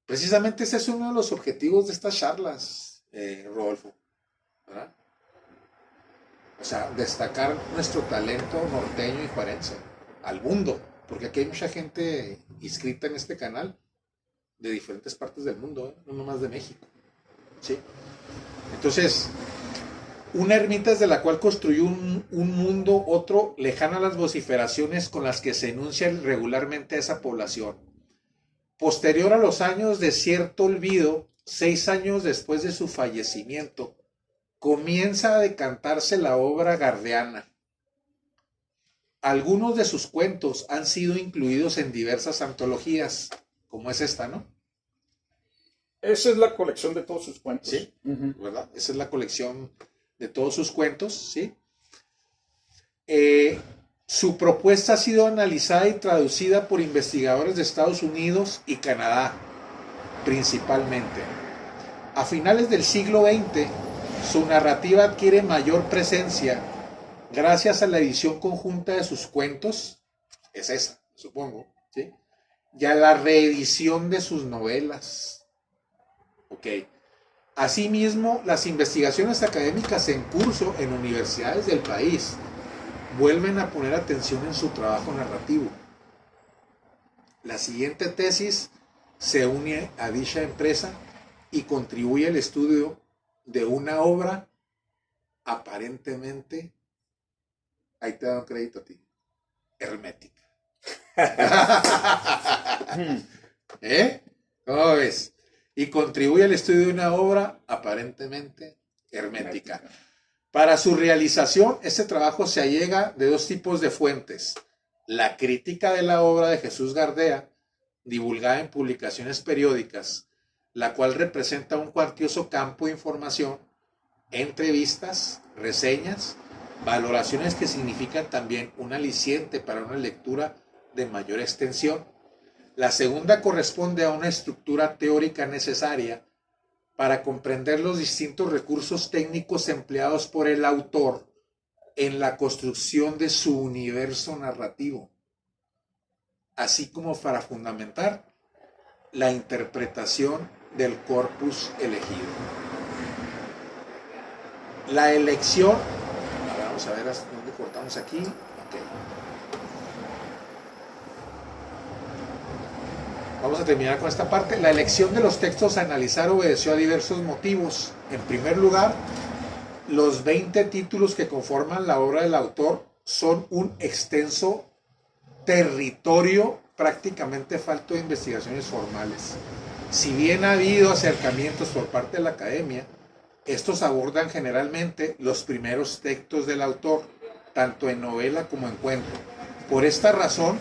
Precisamente ese es uno de los objetivos de estas charlas, Rodolfo, ¿verdad? O sea, destacar nuestro talento norteño y juarense al mundo, porque aquí hay mucha gente inscrita en este canal de diferentes partes del mundo, no nomás de México, ¿sí? Entonces, una ermita desde la cual construyó un mundo otro, lejano a las vociferaciones con las que se enuncia regularmente a esa población. Posterior a los años de cierto olvido, 6 años después de su fallecimiento, comienza a decantarse la obra gardeana. Algunos de sus cuentos han sido incluidos en diversas antologías, como es esta, ¿no? Esa es la colección de todos sus cuentos. Sí, ¿verdad? Esa es la colección de todos sus cuentos, ¿sí? Su propuesta ha sido analizada y traducida por investigadores de Estados Unidos y Canadá, principalmente. A finales del siglo XX, su narrativa adquiere mayor presencia gracias a la edición conjunta de sus cuentos, es esa, supongo, ¿sí? Y a la reedición de sus novelas. Ok. Asimismo, las investigaciones académicas en curso en universidades del país vuelven a poner atención en su trabajo narrativo. La siguiente tesis se une a dicha empresa y contribuye al estudio de una obra aparentemente, ahí te dan crédito a ti, hermética. ¿Cómo ves? Y contribuye al estudio de una obra aparentemente hermética. Para su realización, este trabajo se allega de 2 tipos de fuentes: la crítica de la obra de Jesús Gardea, divulgada en publicaciones periódicas, la cual representa un cuantioso campo de información, entrevistas, reseñas, valoraciones que significan también un aliciente para una lectura de mayor extensión. La segunda corresponde a una estructura teórica necesaria para comprender los distintos recursos técnicos empleados por el autor en la construcción de su universo narrativo, así como para fundamentar la interpretación del corpus elegido. La elección, vamos a ver hasta dónde cortamos aquí. Okay. Vamos a terminar con esta parte. La elección de los textos a analizar obedeció a diversos motivos. En primer lugar, los 20 títulos que conforman la obra del autor son un extenso territorio prácticamente falto de investigaciones formales. Si bien ha habido acercamientos por parte de la academia, Estos abordan generalmente los primeros textos del autor, tanto en novela como en cuento. Por esta razón,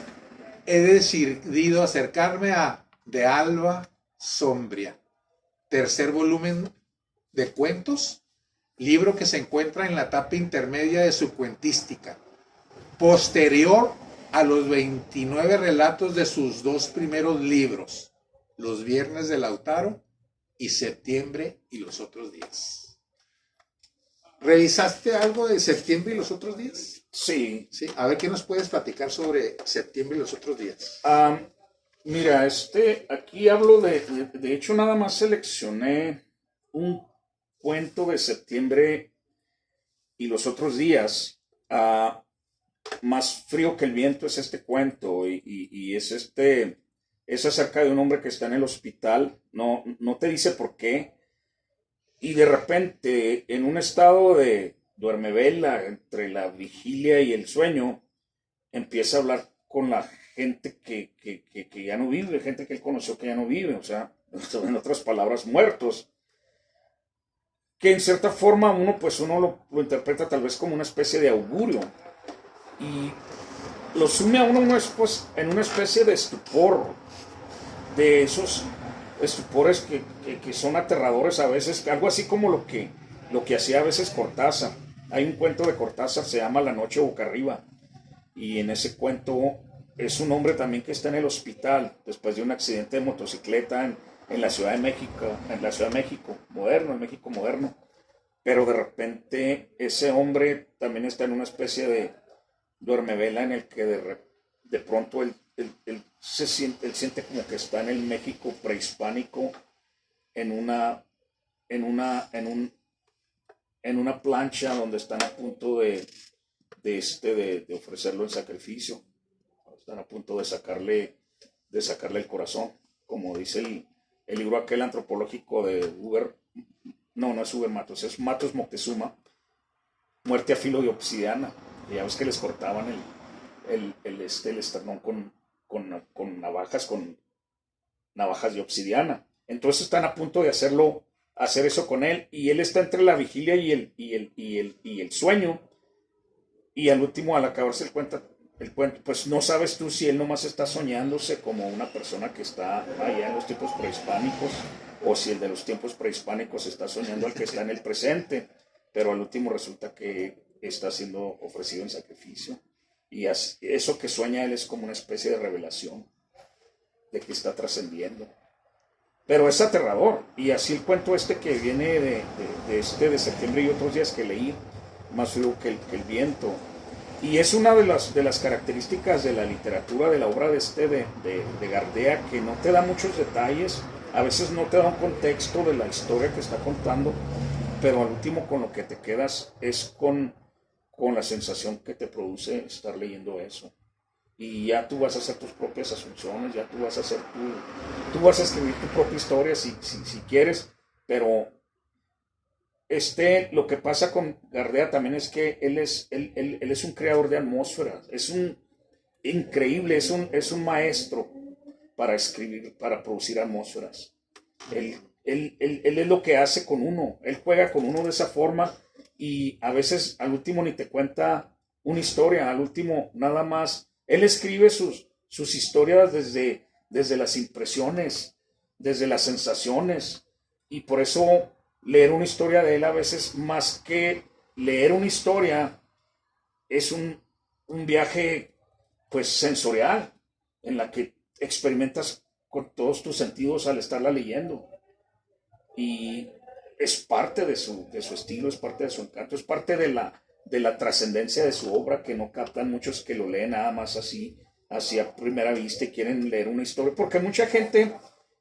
he decidido acercarme a De Alba Sombria, tercer volumen de cuentos, libro que se encuentra en la etapa intermedia de su cuentística, posterior a los 29 relatos de sus dos primeros libros, Los Viernes de Lautaro y Septiembre y los otros días. ¿Revisaste algo de Septiembre y los otros días? Sí. Sí. A ver, ¿qué nos puedes platicar sobre Septiembre y los otros días? Mira, aquí hablo de hecho nada más seleccioné un cuento de Septiembre y los otros días. Más frío que el viento es este cuento y es acerca de un hombre que está en el hospital, no te dice por qué, y de repente en un estado de duermevela entre la vigilia y el sueño empieza a hablar con la gente que ya no vive, gente que él conoció que ya no vive, o sea, en otras palabras, muertos, que en cierta forma uno lo interpreta tal vez como una especie de augurio, y lo sume a uno en una especie de estupor, de esos estupores que son aterradores a veces, algo así como lo que hacía a veces Cortázar. Hay un cuento de Cortázar, se llama La noche boca arriba, y en ese cuento es un hombre también que está en el hospital después de un accidente de motocicleta en la Ciudad de México, en México moderno, pero de repente ese hombre también está en una especie de duermevela en el que de pronto él siente como que está en el México prehispánico en una plancha donde están a punto de ofrecerlo en sacrificio, están a punto de sacarle el corazón, como dice el libro aquel antropológico de Uber, no es Uber Matos, es Matos Moctezuma, Muerte a filo de obsidiana. Y ya ves que les cortaban el esternón con navajas de obsidiana. Entonces están a punto de hacer eso con él, y él está entre la vigilia y el sueño, y al último, al acabarse el cuento, pues no sabes tú si él nomás está soñándose como una persona que está allá en los tiempos prehispánicos, o si el de los tiempos prehispánicos está soñando al que está en el presente, pero al último resulta que está siendo ofrecido en sacrificio, y eso que sueña él es como una especie de revelación de que está trascendiendo, pero es aterrador. Y así el cuento que viene de Septiembre y otros días que leí, Más frío que el viento, y es una de las características de la literatura, de la obra de Gardea, que no te da muchos detalles, a veces no te da un contexto de la historia que está contando, pero al último con lo que te quedas es con la sensación que te produce estar leyendo eso. Y ya tú vas a hacer tus propias asunciones, ya tú vas a escribir tu propia historia si quieres, pero lo que pasa con Gardea también es que él es un creador de atmósferas, es un maestro para escribir, para producir atmósferas. Él es lo que hace con uno, él juega con uno de esa forma, y a veces al último ni te cuenta una historia, al último nada más, él escribe sus historias desde las impresiones, desde las sensaciones, y por eso leer una historia de él a veces, más que leer una historia, es un viaje pues sensorial, en la que experimentas con todos tus sentidos al estarla leyendo, y es parte de su estilo, es parte de su encanto, es parte de la trascendencia de su obra, que no captan muchos que lo leen nada más así a primera vista y quieren leer una historia, porque mucha gente,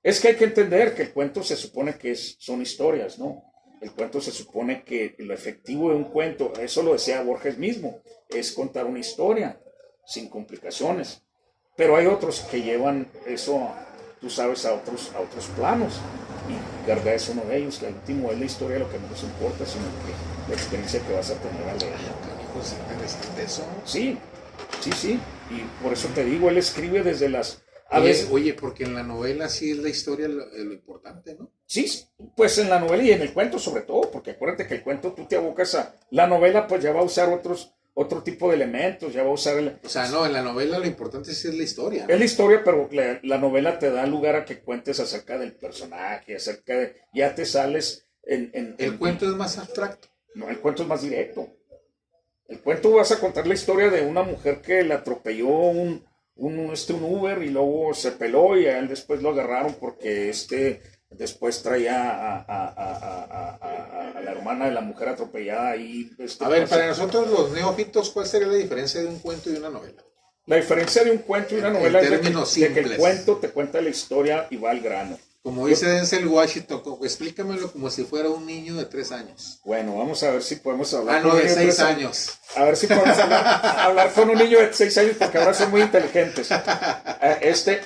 es que hay que entender que el cuento se supone que son historias, ¿no? El cuento se supone que lo efectivo de un cuento, eso lo decía Borges mismo, es contar una historia sin complicaciones, pero hay otros que llevan eso, tú sabes, a otros planos, y Gardea es uno de ellos, que al último es la historia lo que no nos importa, sino que la experiencia que vas a tener al leer. Pues interesante eso. Sí, y por eso te digo, él escribe desde las A veces, oye, porque en la novela sí es la historia lo importante, ¿no? sí, pues en la novela y en el cuento sobre todo, porque acuérdate que el cuento tú te abocas a... La novela pues ya va a usar otro tipo de elementos, ya va a usar... O sea, no, en la novela lo importante sí es la historia, ¿no? Es la historia, pero la novela te da lugar a que cuentes acerca del personaje, acerca de... Ya te sales El cuento es más abstracto. No, el cuento es más directo. El cuento vas a contar la historia de una mujer que le atropelló un Uber y luego se peló y a él después lo agarraron porque después traía a la hermana de la mujer atropellada y... A ver, para nosotros los neófitos, ¿cuál sería la diferencia de un cuento y una novela? La diferencia de un cuento y una novela es de que el simples. cuento te cuenta la historia y va al grano. Como dice Denzel Washington, explícamelo como si fuera un niño de 3 años. Bueno, vamos a ver si podemos hablar no, de 6 años. A ver si podemos hablar con un niño de 6 años porque ahora son muy inteligentes.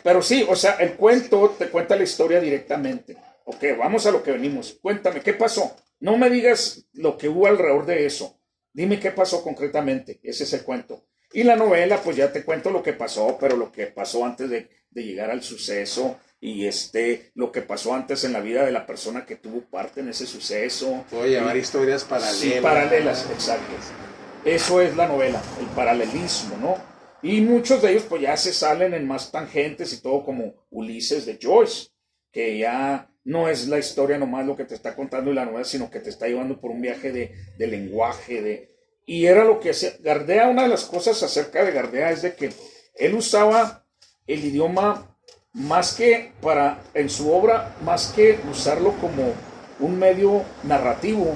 Pero sí, o sea, el cuento te cuenta la historia directamente. Ok, vamos a lo que venimos. Cuéntame, ¿qué pasó? No me digas lo que hubo alrededor de eso. Dime qué pasó concretamente. Ese es el cuento. Y la novela, pues ya te cuento lo que pasó, pero lo que pasó antes de llegar al suceso y lo que pasó antes en la vida de la persona que tuvo parte en ese suceso. Puedo llevar historias paralelas. Sí, paralelas, exacto. Eso es la novela, el paralelismo, ¿no? Y muchos de ellos pues ya se salen en más tangentes y todo, como Ulises de Joyce, que ya no es la historia nomás lo que te está contando en la novela, sino que te está llevando por un viaje de lenguaje, y era lo que hacía Gardea. Una de las cosas acerca de Gardea es de que él usaba el idioma más que en su obra, más que usarlo como un medio narrativo,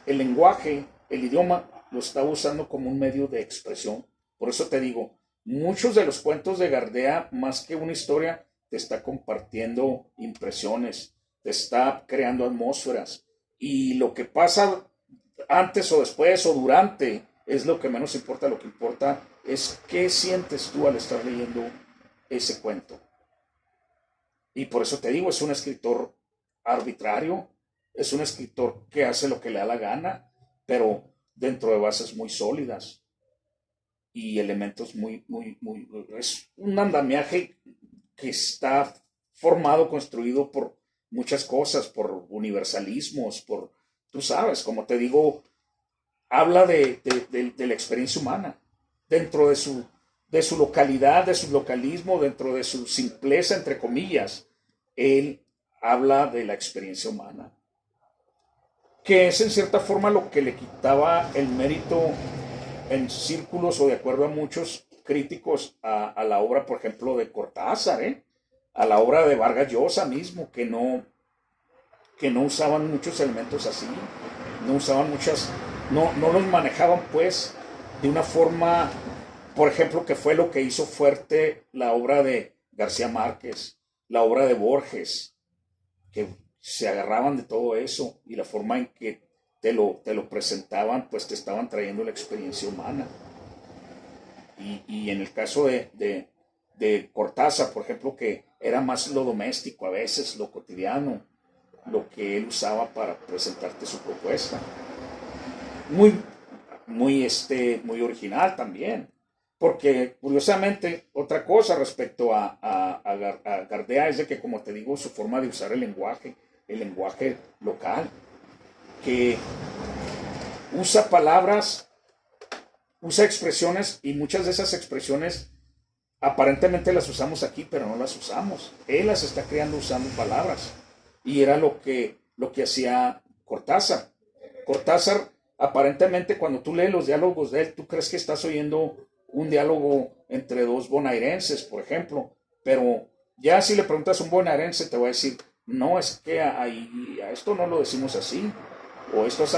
el lenguaje, el idioma, lo estaba usando como un medio de expresión. Por eso te digo, muchos de los cuentos de Gardea, más que una historia, te está compartiendo impresiones, te está creando atmósferas, y lo que pasa antes o después o durante es lo que menos importa. Lo que importa es qué sientes tú al estar leyendo ese cuento. Y por eso te digo, es un escritor arbitrario, es un escritor que hace lo que le da la gana, pero dentro de bases muy sólidas y elementos es un andamiaje que está formado, construido por muchas cosas, por universalismos, tú sabes, como te digo, habla de la experiencia humana, dentro de su localidad, de su localismo, dentro de su simpleza, entre comillas. Él habla de la experiencia humana, que es en cierta forma lo que le quitaba el mérito en círculos o de acuerdo a muchos críticos a la obra, por ejemplo, de Cortázar, a la obra de Vargas Llosa mismo, que no usaban muchos elementos así, no usaban no los manejaban pues de una forma, por ejemplo, que fue lo que hizo fuerte la obra de García Márquez, la obra de Borges, que se agarraban de todo eso, y la forma en que te lo presentaban, pues te estaban trayendo la experiencia humana. Y en el caso de Cortázar, por ejemplo, que era más lo doméstico, a veces lo cotidiano, lo que él usaba para presentarte su propuesta. Muy original también, porque curiosamente otra cosa respecto a Gardea es de que, como te digo, su forma de usar el lenguaje local, que usa palabras, usa expresiones, y muchas de esas expresiones aparentemente las usamos aquí, pero no las usamos. Él las está creando usando palabras, y era lo que hacía Cortázar. Cortázar, aparentemente, cuando tú lees los diálogos de él, tú crees que estás oyendo un diálogo entre dos bonaerenses, por ejemplo, pero ya si le preguntas a un bonaerense te va a decir, no, es que a esto no lo decimos así, o esto es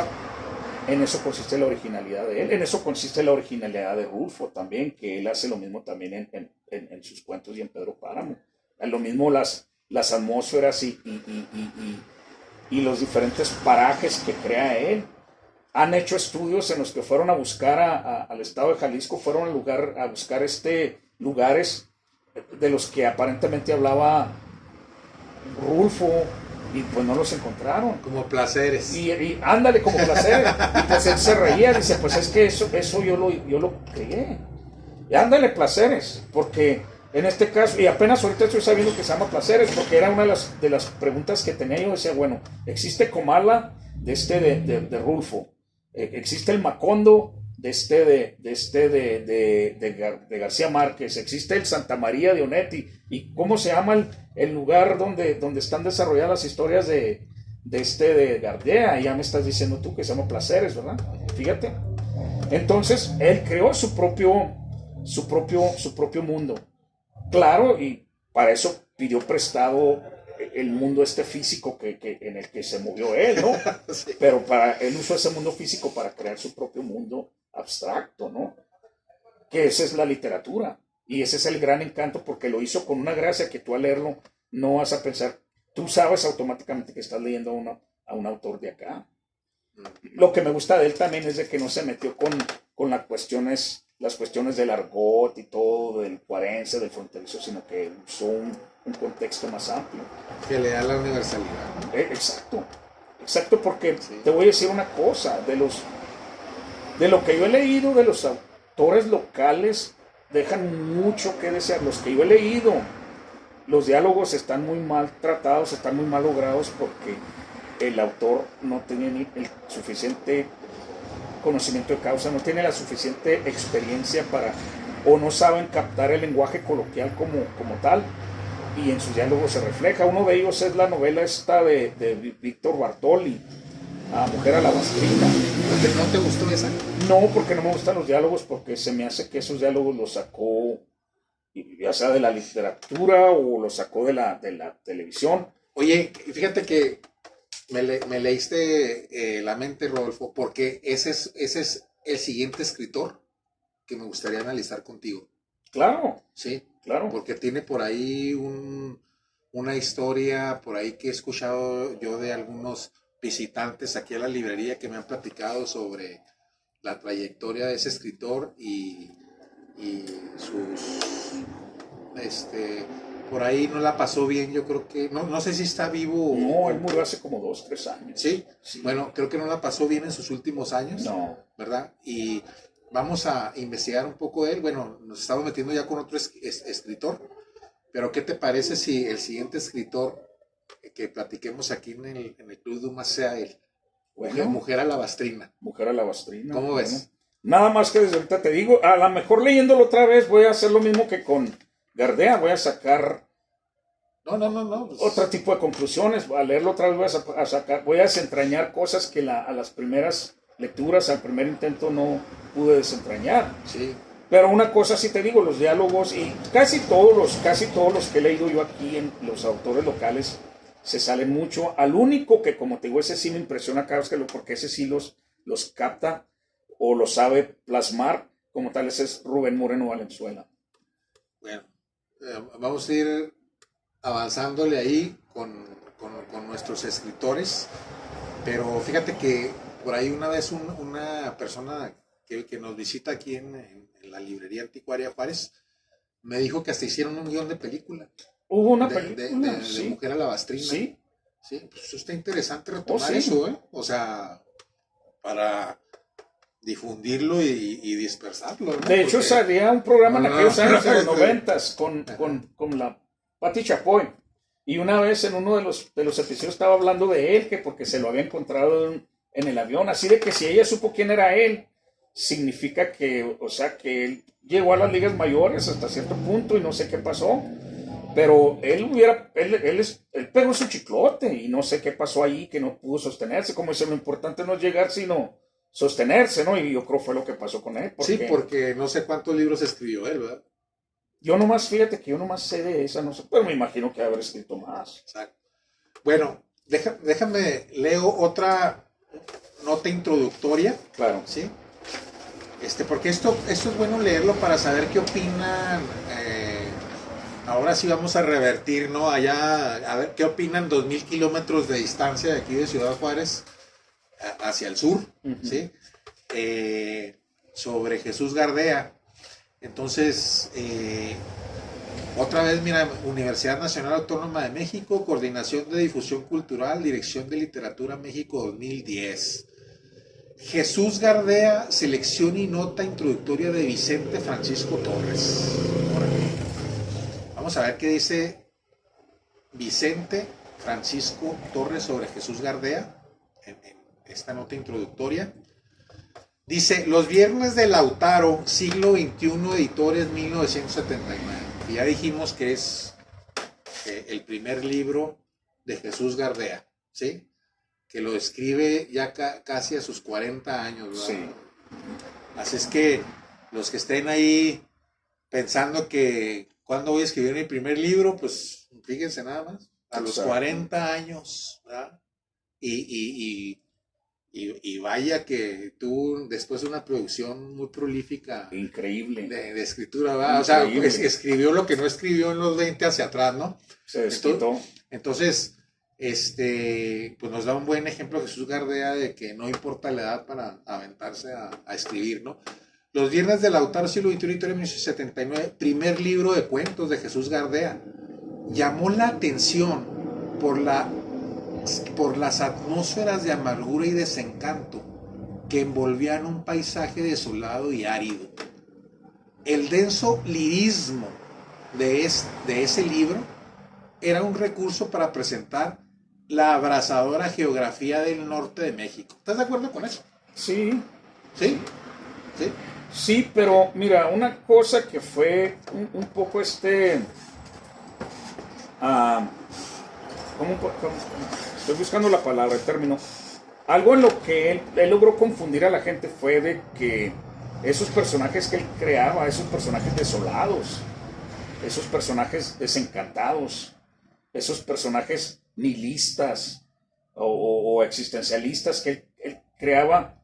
en eso consiste la originalidad de él, en eso consiste la originalidad de Rulfo también, que él hace lo mismo también en sus cuentos y en Pedro Páramo. Lo mismo las atmósferas y los diferentes parajes que crea él. Han hecho estudios en los que fueron a buscar al estado de Jalisco, fueron a buscar lugares de los que aparentemente hablaba Rulfo, y pues no los encontraron. Como placeres. Y ándale, como placeres. Y pues él se reía, dice, pues es que eso yo lo creé. Y ándale, placeres, porque En este caso, y apenas ahorita estoy sabiendo que se llama Placeres, porque era una de las preguntas que tenía yo. Decía, bueno, existe Comala de Rulfo, existe el Macondo de García Márquez, existe el Santa María de Onetti, y cómo se llama el lugar donde están desarrolladas las historias de Gardea. Y ya me estás diciendo tú que se llama Placeres, ¿verdad? Fíjate. Entonces, él creó su propio mundo. Claro, y para eso pidió prestado el mundo físico en el que se movió él, ¿no? Sí. Pero él usó ese mundo físico para crear su propio mundo abstracto, ¿no? Que esa es la literatura. Y ese es el gran encanto, porque lo hizo con una gracia que tú al leerlo no vas a pensar, tú sabes automáticamente que estás leyendo a un autor de acá. Lo que me gusta de él también es de que no se metió con las cuestiones del argot y todo, del cuarense, del fronterizo, sino que usó un contexto más amplio. Que le da la universalidad, ¿no? Exacto, porque sí. Te voy a decir una cosa, de lo que yo he leído de los autores locales, dejan mucho que desear. Los que yo he leído, los diálogos están muy mal tratados, están muy mal logrados, porque el autor no tenía ni el suficiente conocimiento de causa, no tiene la suficiente experiencia o no saben captar el lenguaje coloquial como tal, y en sus diálogos se refleja. Uno de ellos es la novela de Víctor Bartoli, Mujer Alabastrina. ¿No te gustó esa? No, porque no me gustan los diálogos, porque se me hace que esos diálogos los sacó ya sea de la literatura o los sacó de la televisión. Oye, fíjate que me leíste la mente, Rodolfo, porque ese es el siguiente escritor que me gustaría analizar contigo. Claro. Sí, claro. Porque tiene por ahí una historia, por ahí que he escuchado yo de algunos visitantes aquí a la librería que me han platicado sobre la trayectoria de ese escritor y sus... por ahí no la pasó bien, yo creo que, no sé si está vivo. No, él murió hace como 2-3 años. ¿Sí? Sí, bueno, creo que no la pasó bien en sus últimos años. No. ¿Verdad? Y vamos a investigar un poco de él. Bueno, nos estamos metiendo ya con otro escritor, pero ¿qué te parece si el siguiente escritor que platiquemos aquí en el Club Dumas sea él? Bueno, Mujer Alabastrina. Mujer Alabastrina. ¿Cómo ves? Nada más que desde ahorita te digo, a lo mejor leyéndolo otra vez voy a hacer lo mismo que con Gardea, voy a sacar pues... otro tipo de conclusiones. Al leerlo otra vez voy a desentrañar cosas que a las primeras lecturas, al primer intento no pude desentrañar. Sí. Pero una cosa sí te digo, los diálogos y casi todos los que he leído yo aquí en los autores locales se salen mucho. Al único que, como te digo, ese sí me impresiona cada vez porque ese sí los capta o lo sabe plasmar como tal, ese es Rubén Moreno Valenzuela. Bueno, vamos a ir avanzándole ahí con nuestros escritores, pero fíjate que por ahí una vez una persona que nos visita aquí en la librería anticuaria Juárez me dijo que hasta hicieron un guión de película. Hubo una película de Mujer Alabastrina. Sí. Sí, pues eso está interesante retomar eso, ¿eh? O sea, para difundirlo y dispersarlo, ¿no? De hecho, salía un programa en aquellos años de los 90s con la Pati Chapoy. Y una vez en uno de los episodios estaba hablando de él, que porque se lo había encontrado en el avión. Así de que si ella supo quién era él, significa que, o sea, que él llegó a las ligas mayores hasta cierto punto y no sé qué pasó. Pero él pegó su chiclote y no sé qué pasó ahí, que no pudo sostenerse. Como dice, lo importante no es llegar, sino sostenerse, ¿no? Y yo creo que fue lo que pasó con él. Sí, porque no sé cuántos libros escribió él, ¿verdad? Fíjate que yo nomás sé de esa, no sé, pero me imagino que habrá escrito más. Exacto. Bueno, déjame, leo otra nota introductoria. Claro. ¿Sí? Porque esto es bueno leerlo para saber qué opinan. Ahora sí vamos a revertir, ¿no? Allá, a ver qué opinan 2,000 kilómetros de distancia de aquí de Ciudad Juárez hacia el sur, ¿sí? Sobre Jesús Gardea. Entonces, otra vez, mira, Universidad Nacional Autónoma de México, Coordinación de Difusión Cultural, Dirección de Literatura México 2010. Jesús Gardea, selección y nota introductoria de Vicente Francisco Torres. vamos a ver qué dice Vicente Francisco Torres sobre Jesús Gardea en esta nota introductoria. Dice, Los Viernes de Lautaro, siglo XXI, editores 1979. Y ya dijimos que es el primer libro de Jesús Gardea, ¿sí? Que lo escribe ya casi a sus 40 años, ¿verdad? Sí. Así es que los que estén ahí pensando que cuándo voy a escribir mi primer libro, pues fíjense nada más, a los 40 años, ¿verdad? Y vaya que tú, después de una producción muy prolífica, increíble, de escritura, ¿verdad? O sea, pues, escribió lo que no escribió en los 20 hacia atrás, ¿no? Se desquitó. Entonces, pues nos da un buen ejemplo Jesús Gardea de que no importa la edad para aventarse a escribir, ¿no? Los Viernes de Lautaro, siglo XXI, 1979, primer libro de cuentos de Jesús Gardea. Llamó la atención por las atmósferas de amargura y desencanto que envolvían un paisaje desolado y árido. El denso lirismo de ese libro era un recurso para presentar la abrasadora geografía del norte de México. ¿Estás de acuerdo con eso? Sí. ¿Sí? ¿Sí? Sí, pero mira, una cosa que fue un poco ¿cómo? Estoy buscando la palabra, el término. Algo en lo que él logró confundir a la gente fue de que esos personajes que él creaba, esos personajes desolados, esos personajes desencantados, esos personajes nihilistas o existencialistas que él creaba,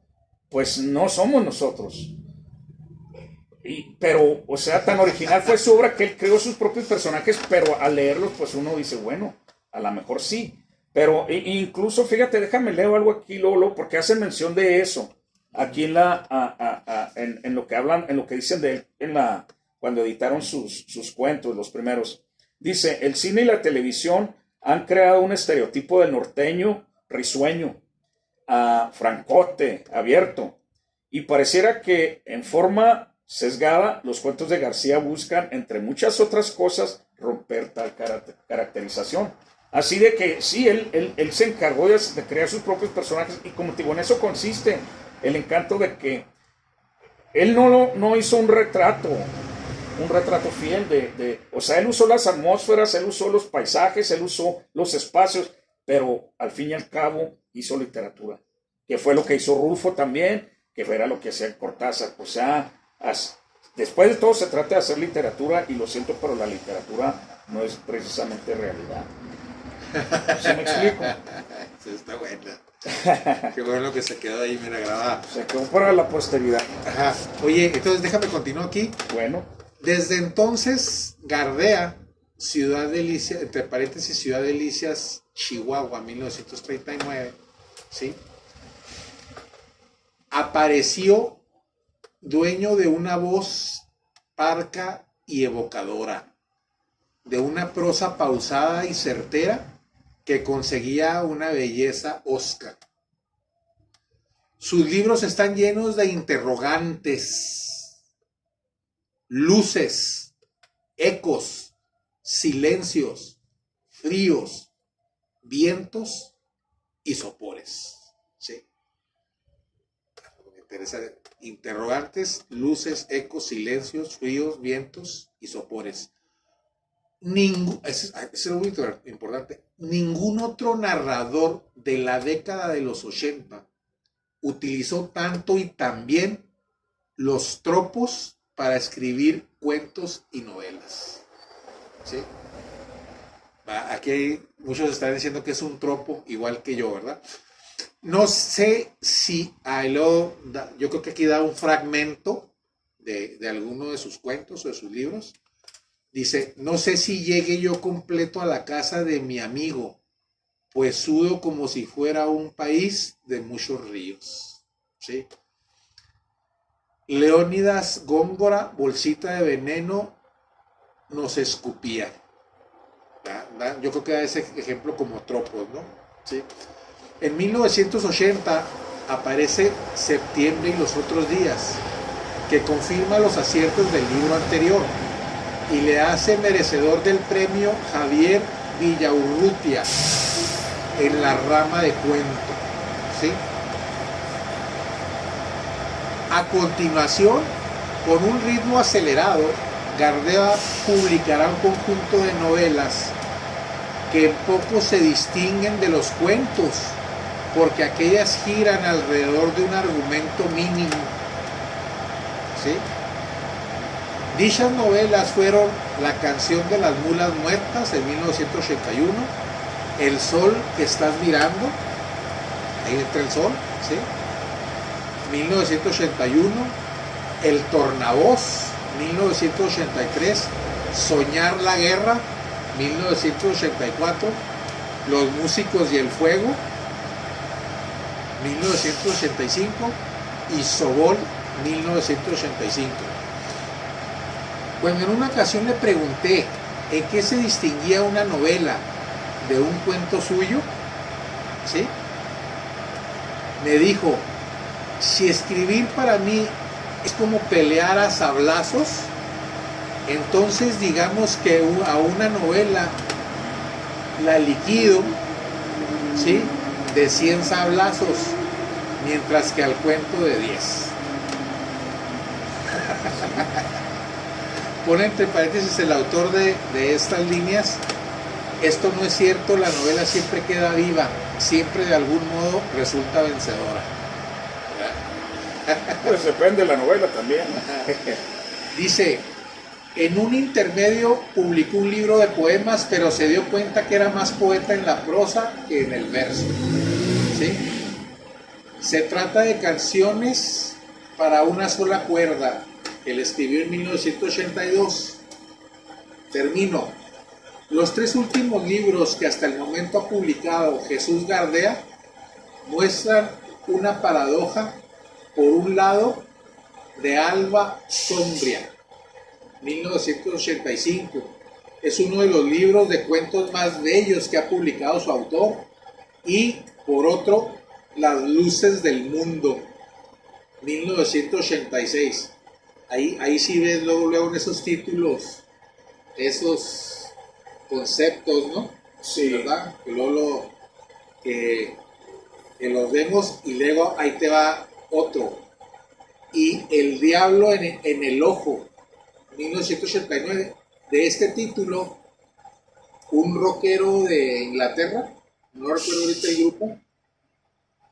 pues no somos nosotros. Pero, o sea, tan original fue su obra que él creó sus propios personajes, pero al leerlos, pues uno dice, bueno, a lo mejor sí. Pero incluso, fíjate, déjame leer algo aquí, Lolo, porque hacen mención de eso. Aquí en lo que hablan, en lo que dicen de él, cuando editaron sus cuentos, los primeros. Dice, el cine y la televisión han creado un estereotipo del norteño risueño, francote, abierto. Y pareciera que en forma sesgada, los cuentos de García buscan, entre muchas otras cosas, romper tal caracterización. Así de que sí, él se encargó de crear sus propios personajes y como te digo, en eso consiste el encanto de que él no hizo un retrato fiel o sea, él usó las atmósferas, él usó los paisajes, él usó los espacios, pero al fin y al cabo hizo literatura, que fue lo que hizo Rulfo también, que era lo que hacía Cortázar. O sea, después de todo se trata de hacer literatura y lo siento, pero la literatura no es precisamente realidad. ¿Sí me explico? Sí, está buena. Qué bueno que se quedó ahí, mira, grabada. Se quedó para la posteridad. Ajá. Oye, entonces déjame continuar aquí. Bueno. Desde entonces, Gardea, Ciudad Delicias, entre paréntesis, Ciudad Delicias, Chihuahua, 1939, ¿sí? Apareció dueño de una voz parca y evocadora, de una prosa pausada y certera que conseguía una belleza Oscar. Sus libros están llenos de interrogantes, luces, ecos, silencios, fríos, vientos y sopores. ¿Sí? Me interesa. Interrogantes, luces, ecos, silencios, fríos, vientos y sopores. Eso es muy importante. Ningún otro narrador de la década de los 80 utilizó tanto y tan bien los tropos para escribir cuentos y novelas. ¿Sí? Aquí muchos están diciendo que es un tropo, igual que yo, ¿verdad? No sé si yo creo que aquí da un fragmento de alguno de sus cuentos o de sus libros. Dice, no sé si llegue yo completo a la casa de mi amigo, pues sudo como si fuera un país de muchos ríos. ¿Sí? Leónidas Góngora, bolsita de veneno, nos escupía. Yo creo que da ese ejemplo como tropos, ¿no? ¿Sí? En 1980 aparece Septiembre y los otros días, que confirma los aciertos del libro anterior. y le hace merecedor del premio Javier Villaurrutia en la rama de cuento, ¿sí? A continuación, con un ritmo acelerado, Gardea publicará un conjunto de novelas que en poco se distinguen de los cuentos, porque aquellas giran alrededor de un argumento mínimo, ¿sí? Dichas novelas fueron La canción de las mulas muertas en 1981, El sol que estás mirando, ahí entra el sol, ¿sí? 1981, El tornavoz, 1983, Soñar la guerra, 1984, Los músicos y el fuego, 1985, y Sobol, 1985. Cuando en una ocasión le pregunté en qué se distinguía una novela de un cuento suyo, ¿sí?, me dijo: si escribir para mí es como pelear a sablazos, entonces digamos que a una novela la liquido, ¿sí?, de 100 sablazos, mientras que al cuento de 10. Pone entre paréntesis el autor de estas líneas: esto no es cierto, la novela siempre queda viva, siempre de algún modo resulta vencedora. Pues depende de la novela también. Dice: en un intermedio publicó un libro de poemas, pero se dio cuenta que era más poeta en la prosa que en el verso, ¿sí? Se trata de canciones para una sola cuerda, que él escribió en 1982. Termino. Los 3 últimos libros que hasta el momento ha publicado Jesús Gardea muestran una paradoja. Por un lado, de Alba Sombria, 1985. Es uno de los libros de cuentos más bellos que ha publicado su autor. Y por otro, Las luces del mundo, 1986. Ahí sí ves luego en esos títulos, esos conceptos, ¿no? Sí. ¿Verdad? Que luego que los vemos, y luego ahí te va otro. Y El diablo en el ojo, 1989. De este título, un rockero de Inglaterra, no recuerdo ahorita el grupo,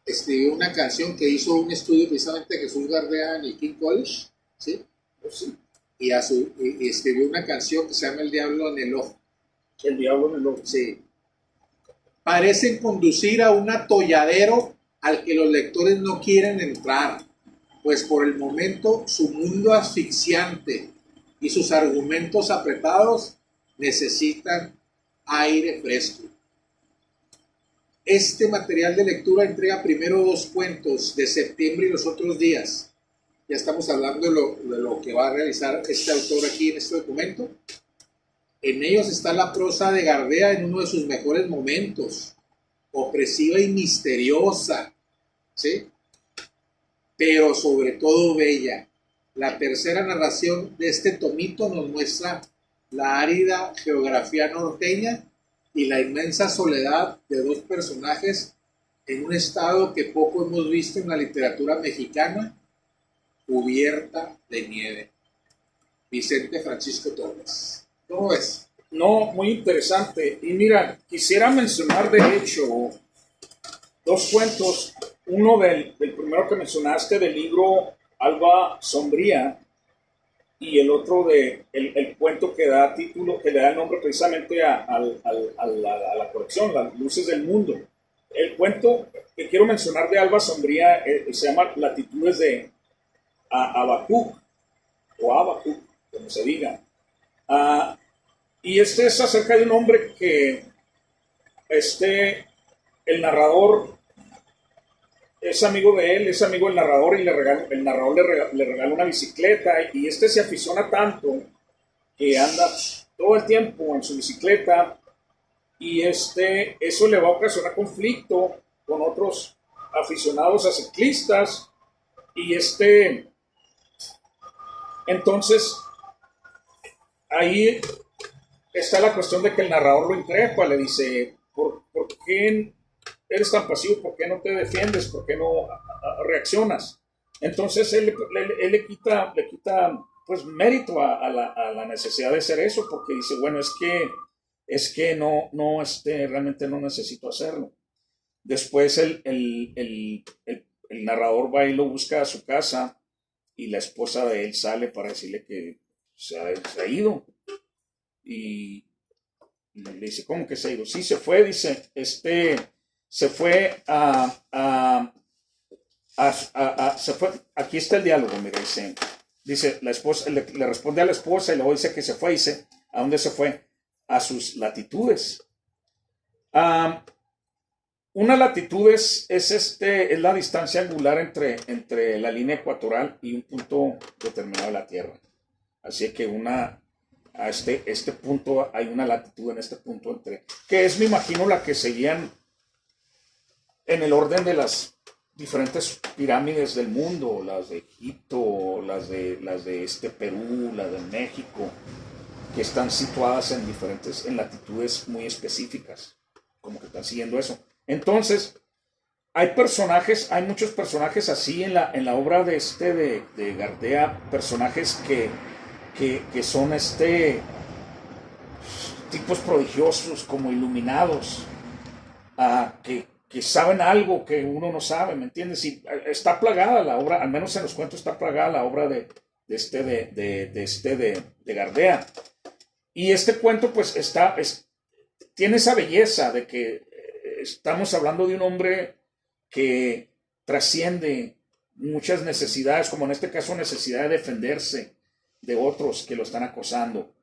escribió una canción que hizo un estudio precisamente de Jesús Gardea en el King College, ¿sí? Sí. Y escribió una canción que se llama El diablo en el ojo. El diablo en el ojo. Sí. Parecen conducir a un atolladero al que los lectores no quieren entrar, pues por el momento su mundo asfixiante y sus argumentos apretados necesitan aire fresco. Este material de lectura entrega primero 2 cuentos, de septiembre y los otros días. Ya estamos hablando de lo que va a realizar este autor aquí en este documento. En ellos está la prosa de Gardea en uno de sus mejores momentos, opresiva y misteriosa, ¿sí?, pero sobre todo bella. La tercera narración de este tomito nos muestra la árida geografía norteña y la inmensa soledad de 2 personajes en un estado que poco hemos visto en la literatura mexicana, cubierta de nieve. Vicente Francisco Torres. ¿Cómo ves? No, muy interesante. Y mira, quisiera mencionar de hecho 2 cuentos. Uno del primero que mencionaste, del libro Alba Sombría, y el otro de el cuento que da título, que le da el nombre precisamente a la colección, Las luces del mundo. El cuento que quiero mencionar de Alba Sombría se llama Latitudes de Habacuc, o Habacuc, como se diga. Y este es acerca de un hombre que el narrador es amigo de él, es amigo del narrador, y el narrador le regala una bicicleta, y se aficiona tanto que anda todo el tiempo en su bicicleta, y eso le va a ocasionar conflicto con otros aficionados a ciclistas, y entonces ahí está la cuestión de que el narrador lo increpa, le dice, ¿por qué eres tan pasivo? ¿Por qué no te defiendes? ¿Por qué no reaccionas? Entonces él le quita pues mérito a la necesidad de hacer eso, porque dice, bueno, es que no realmente no necesito hacerlo. Después el narrador va y lo busca a su casa y la esposa de él sale para decirle que se ha ido. Y le dice, ¿cómo que se ha ido? Sí, se fue, dice, se fue se fue, aquí está el diálogo, mira, dice la esposa, le responde a la esposa y luego dice que se fue, dice, ¿a dónde se fue? A sus latitudes. Una latitud es la distancia angular entre la línea ecuatorial y un punto determinado de la Tierra. Así que a este punto hay una latitud en este punto que es, me imagino, la que seguían en el orden de las diferentes pirámides del mundo, las de Egipto, las de Perú, las de México, que están situadas en latitudes muy específicas, como que están siguiendo eso. Entonces, hay muchos personajes así en la obra de Gardea, personajes que son tipos prodigiosos, como iluminados, que saben algo que uno no sabe, ¿me entiendes? Y está plagada la obra, al menos en los cuentos está plagada la obra de Gardea. Y este cuento pues tiene esa belleza de que estamos hablando de un hombre que trasciende muchas necesidades, como en este caso necesidad de defenderse de otros que lo están acosando.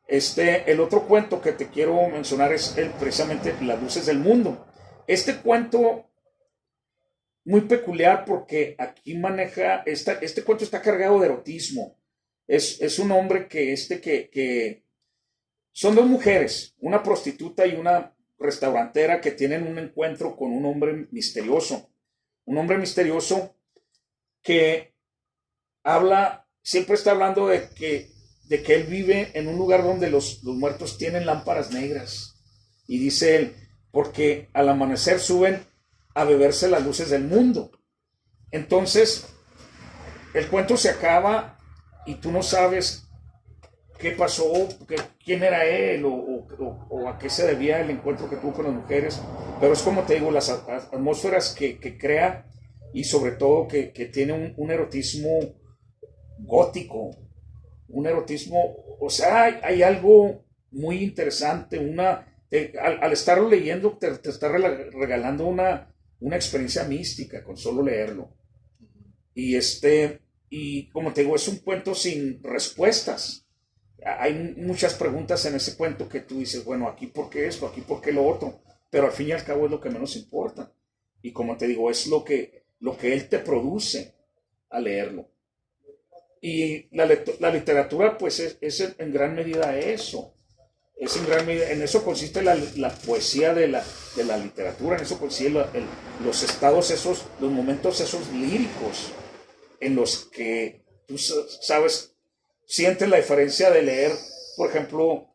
El otro cuento que te quiero mencionar es precisamente Las luces del mundo. Este cuento muy peculiar porque aquí maneja, este cuento está cargado de erotismo. Es un hombre que son dos mujeres, una prostituta y una restaurantera, que tienen un encuentro con un hombre misterioso que siempre está hablando de que él vive en un lugar donde los muertos tienen lámparas negras, y dice él, porque al amanecer suben a beberse las luces del mundo. Entonces el cuento se acaba y tú no sabes qué pasó, quién era él o a qué se debía el encuentro que tuvo con las mujeres, pero es como te digo, las atmósferas que crea, y sobre todo que tiene un erotismo gótico, un erotismo, o sea, hay algo muy interesante, al estarlo leyendo te está regalando una experiencia mística con solo leerlo. Y como te digo, es un cuento sin respuestas. Hay muchas preguntas en ese cuento que tú dices, bueno, aquí por qué esto, aquí por qué lo otro, pero al fin y al cabo es lo que menos importa. Y como te digo, es lo que él te produce al leerlo. Y la literatura, pues, es en gran medida eso. En eso consiste la poesía de la literatura, en eso consiste los estados esos, los momentos esos líricos, en los que tú sabes, sientes la diferencia de leer, por ejemplo,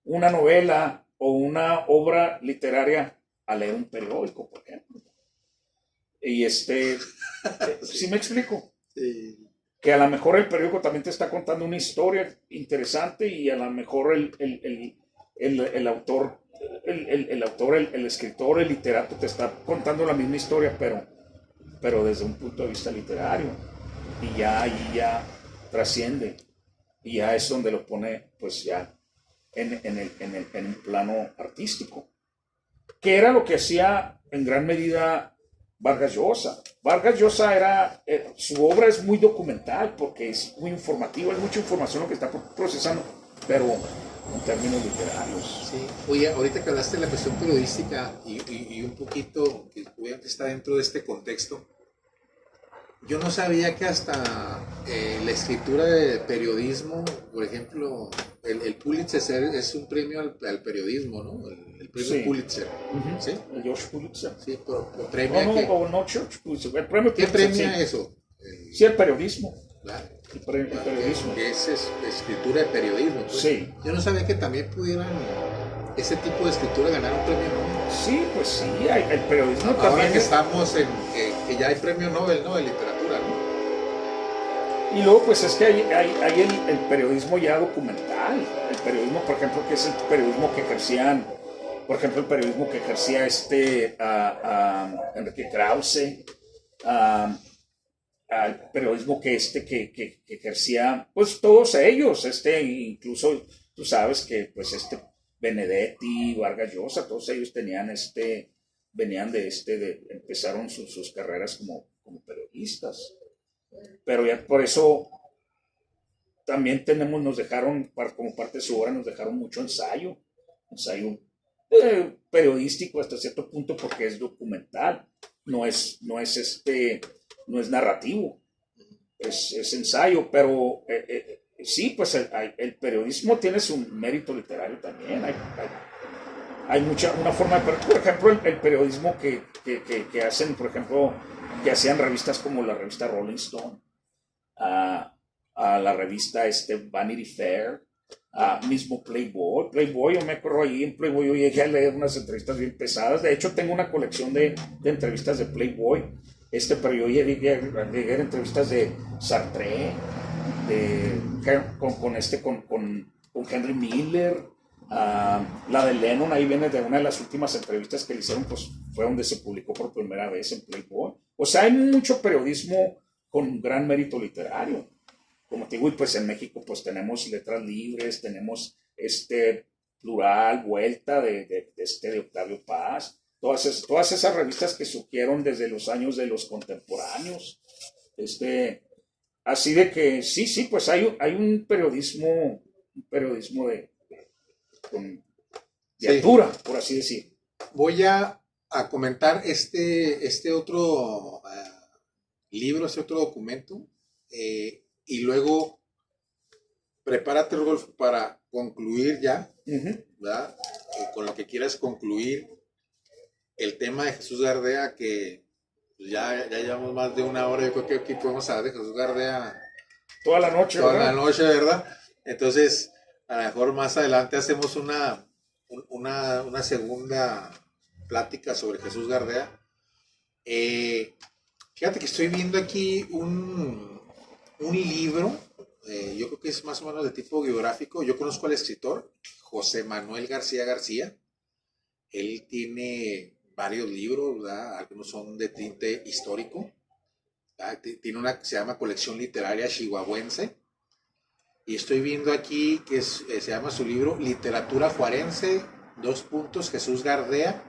una novela o una obra literaria a leer un periódico, por ejemplo. Y ¿sí me explico? Sí. Que a lo mejor el periódico también te está contando una historia interesante, y a lo mejor el autor, el escritor, el literato te está contando la misma historia, pero desde un punto de vista literario. Y ya ahí ya trasciende. Y ya es donde lo pone, pues ya en un plano artístico. Que era lo que hacía en gran medida Vargas Llosa. Vargas Llosa su obra es muy documental porque es muy informativa, es mucha información lo que está procesando, pero en términos literarios. Sí. Oye, ahorita que hablaste de la cuestión periodística y un poquito, que obviamente está dentro de este contexto, yo no sabía que hasta la escritura de periodismo, por ejemplo, el Pulitzer es un premio al periodismo, ¿no? El premio Sí. Pulitzer. Uh-huh. ¿Sí? El George Pulitzer. Sí, pero premia no George Pulitzer. El premio ¿Qué Pulitzer, premia sí. eso? Sí, el periodismo. Claro. el periodismo. Que es escritura de periodismo. Pues. Sí. Yo no sabía que también pudieran ese tipo de escritura ganar un premio Nobel. Sí, pues sí, el periodismo Ahora también. que estamos en que ya hay premio Nobel, ¿no? De literatura, ¿no? Y luego, pues es que hay el periodismo ya documental. El periodismo, por ejemplo, que es el periodismo que ejercían, por ejemplo, el periodismo que ejercía Enrique Krause, al periodismo que ejercía, pues todos ellos, incluso tú sabes que, pues Benedetti, Vargas Llosa, todos ellos venían empezaron sus carreras como periodistas. Pero ya por eso también nos dejaron, como parte de su obra, nos dejaron mucho ensayo periodístico hasta cierto punto porque es documental, no es narrativo, es ensayo, pero sí, pues el periodismo tiene su mérito literario también, hay una forma de, por ejemplo, el periodismo que hacen, por ejemplo, que hacían revistas como la revista Rolling Stone, a la revista Vanity Fair, mismo Playboy, yo me acuerdo ahí en Playboy, yo llegué a leer unas entrevistas bien pesadas, de hecho tengo una colección de entrevistas de Playboy, pero yo llegué a leer entrevistas de Sartre, con Henry Miller, la de Lennon, ahí viene de una de las últimas entrevistas que le hicieron, pues fue donde se publicó por primera vez en Playboy. O sea, hay mucho periodismo con gran mérito literario. Como te digo, y pues en México pues tenemos Letras Libres, tenemos Plural, Vuelta de Octavio Paz, todas esas revistas que surgieron desde los años de los contemporáneos. Así de que sí, pues hay un periodismo de altura, por así decir. Voy a comentar este otro libro, este otro documento, y luego prepárate, Rodolfo, para concluir ya, ¿verdad? Con lo que quieras concluir el tema de Jesús Gardea, que ya llevamos más de una hora. Yo creo que aquí podemos hablar de Jesús Gardea toda la noche, ¿verdad? Entonces, a lo mejor más adelante hacemos una segunda plática sobre Jesús Gardea. Fíjate que estoy viendo aquí un libro, yo creo que es más o menos de tipo biográfico. Yo conozco al escritor José Manuel García García. Él tiene varios libros, ¿verdad? Algunos son de tinte histórico, ¿verdad? Tiene una que se llama Colección Literaria Chihuahuense. Y estoy viendo aquí que se llama su libro Literatura Juarense, Jesús Gardea,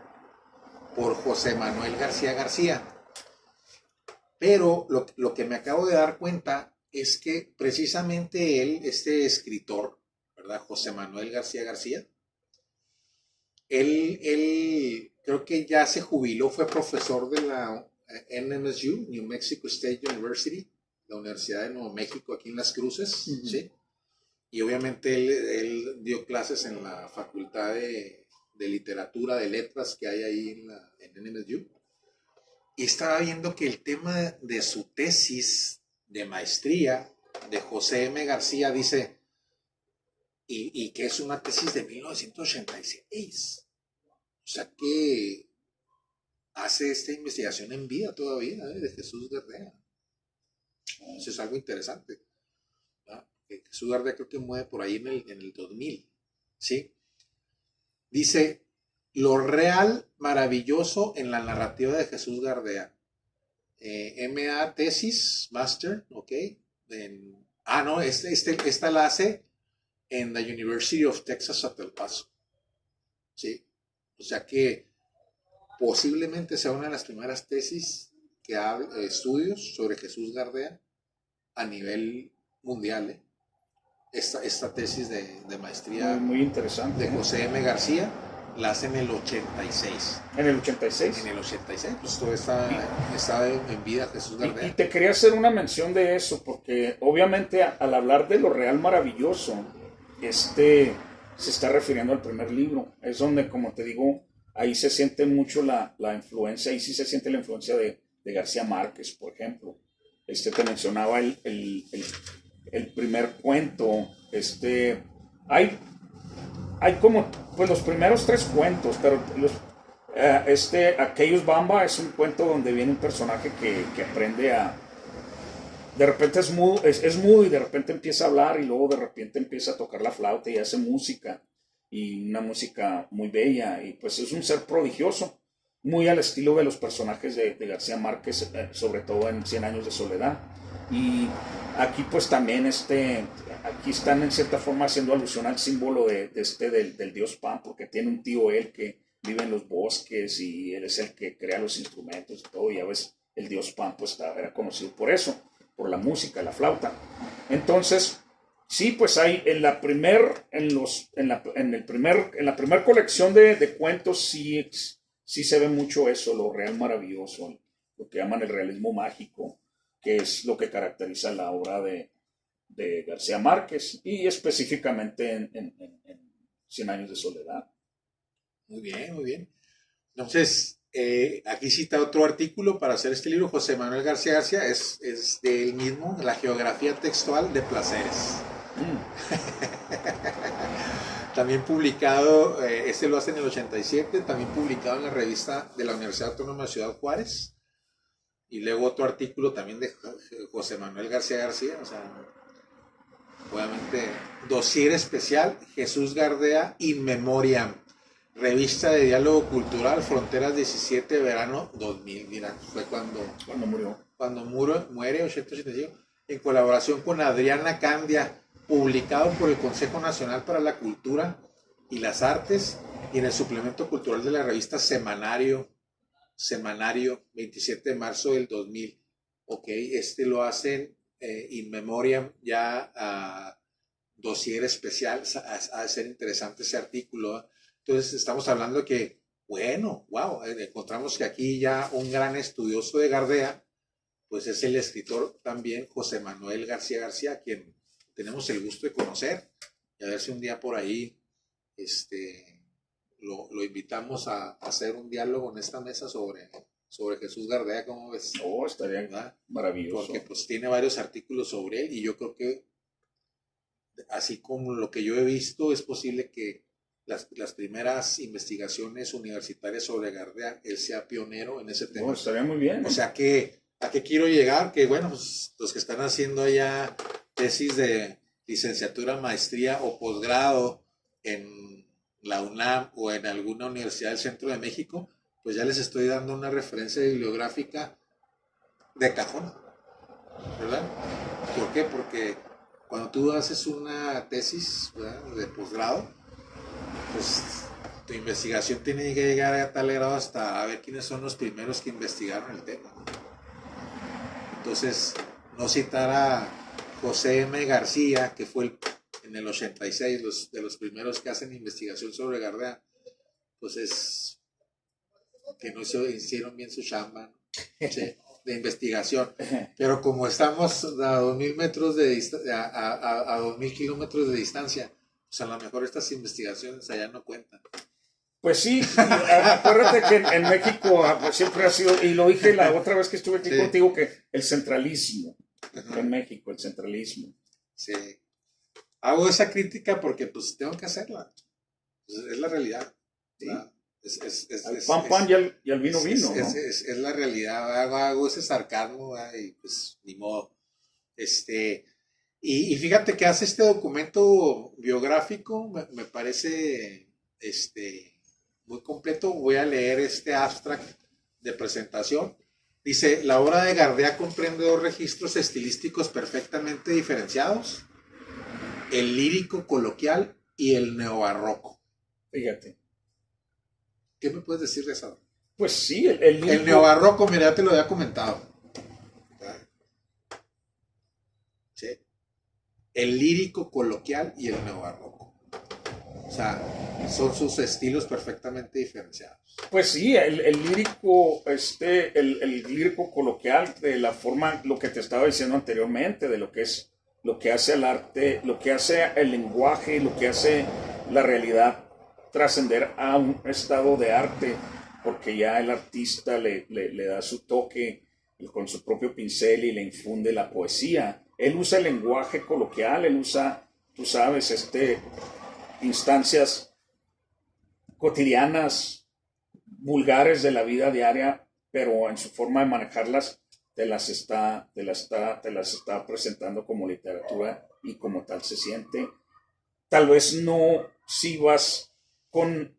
por José Manuel García García. Pero lo que me acabo de dar cuenta es que precisamente él, este escritor, ¿verdad? José Manuel García García, él creo que ya se jubiló, fue profesor de la NMSU, New Mexico State University, la Universidad de Nuevo México, aquí en Las Cruces, ¿sí? Y obviamente él dio clases en la Facultad de Literatura, de Letras que hay ahí en NMSU. Y estaba viendo que el tema de su tesis de maestría de José M. García dice, y que es una tesis de 1986. O sea que hace esta investigación en vida todavía, de Jesús Gardea. Eso es algo interesante. Jesús Gardea creo que muere por ahí en el 2000. ¿Sí? Dice, lo real maravilloso en la narrativa de Jesús Gardea. MA tesis, master, ok. Esta la hace en la University of Texas at El Paso. ¿Sí? O sea que posiblemente sea una de las primeras tesis que haga estudios sobre Jesús Gardea a nivel mundial. Esta tesis de maestría muy interesante, de José M. García la hace en el 86. ¿En el 86? En el 86, pues todo está en vida Jesús Gardea. Y te quería hacer una mención de eso, porque obviamente al hablar de lo real maravilloso, se está refiriendo al primer libro. Es donde, como te digo, ahí se siente mucho la influencia, ahí sí se siente la influencia de García Márquez, por ejemplo. Te mencionaba el primer cuento, hay, hay como, pues los primeros 3 cuentos, pero Aquellos Bamba es un cuento donde viene un personaje que aprende a, de repente es mudo y de repente empieza a hablar y luego de repente empieza a tocar la flauta y hace música y una música muy bella y pues es un ser prodigioso, muy al estilo de los personajes de García Márquez, sobre todo en Cien Años de Soledad. Y aquí pues también aquí están en cierta forma haciendo alusión al símbolo del dios Pan, porque tiene un tío él que vive en los bosques y él es el que crea los instrumentos y todo, y ya ves, el dios Pan pues era conocido por eso, por la música, la flauta. Entonces, sí, pues hay en la primer colección de cuentos sí se ve mucho eso, lo real maravilloso, lo que llaman el realismo mágico, que es lo que caracteriza la obra de García Márquez y específicamente en Cien Años de Soledad. Muy bien, muy bien. Entonces, aquí cita otro artículo para hacer este libro. José Manuel García García es de él mismo, La geografía textual de placeres. También publicado, este lo hace en el 87, también publicado en la revista de la Universidad Autónoma de Ciudad Juárez. Y luego otro artículo también de José Manuel García García, o sea, obviamente, dossier especial, Jesús Gardea in memoriam, revista de diálogo cultural, Fronteras 17, verano 2000, mira, fue cuando murió. Cuando muere 885, en colaboración con Adriana Candia, publicado por el Consejo Nacional para la Cultura y las Artes, y en el suplemento cultural de la revista Semanario, 27 de marzo del 2000. Ok, lo hacen in memoriam, ya dossier especial, a ser interesante ese artículo. Entonces estamos hablando que, bueno, wow, encontramos que aquí ya un gran estudioso de Gardea, pues es el escritor también José Manuel García García, quien tenemos el gusto de conocer, y a ver si un día por ahí lo invitamos a hacer un diálogo en esta mesa sobre Jesús Gardea. ¿Cómo ves? Oh, estaría, ¿verdad?, maravilloso. Porque pues tiene varios artículos sobre él y yo creo que así como lo que yo he visto, es posible que las primeras investigaciones universitarias sobre Gardea, él sea pionero en ese tema. Oh, estaría muy bien. O sea que, ¿a qué quiero llegar? Que bueno, pues los que están haciendo allá tesis de licenciatura, maestría o posgrado en la UNAM o en alguna universidad del centro de México, pues ya les estoy dando una referencia bibliográfica de cajón, ¿verdad? ¿Por qué? Porque cuando tú haces una tesis, ¿verdad?, de posgrado, pues tu investigación tiene que llegar a tal grado hasta a ver quiénes son los primeros que investigaron el tema. Entonces, no citar a José M. García, que fue en el 86 de los primeros que hacen investigación sobre Gardea, pues es que no hicieron bien su chamba, ¿sí?, de investigación. Pero como estamos a 2000 metros a 2000 kilómetros de distancia, pues a lo mejor estas investigaciones allá no cuentan. Pues sí, acuérdate que en México siempre ha sido, y lo dije la otra vez que estuve aquí contigo, que el centralismo, en México, el centralismo. Sí. Hago esa crítica porque pues tengo que hacerla. Pues, es la realidad. Sí. Al pan y al vino vino, ¿no? Es la realidad. Hago ese sarcasmo, y pues ni modo. Y fíjate que hace este documento biográfico, me parece muy completo. Voy a leer este abstract de presentación. Dice: la obra de Gardea comprende 2 registros estilísticos perfectamente diferenciados: el lírico coloquial y el neobarroco. Fíjate. ¿Qué me puedes decir de eso? Pues sí, el lírico... El neobarroco, mira, ya te lo había comentado. Sí. El lírico coloquial y el neobarroco. O sea, son sus estilos perfectamente diferenciados. Pues sí, el lírico, el lírico coloquial, de la forma, lo que te estaba diciendo anteriormente, de lo que hace el arte, lo que hace el lenguaje, lo que hace la realidad trascender a un estado de arte, porque ya el artista le da su toque con su propio pincel y le infunde la poesía él usa el lenguaje coloquial, él usa, tú sabes, instancias cotidianas, vulgares de la vida diaria, pero en su forma de manejarlas te las está presentando como literatura y como tal se siente. Tal vez no si vas con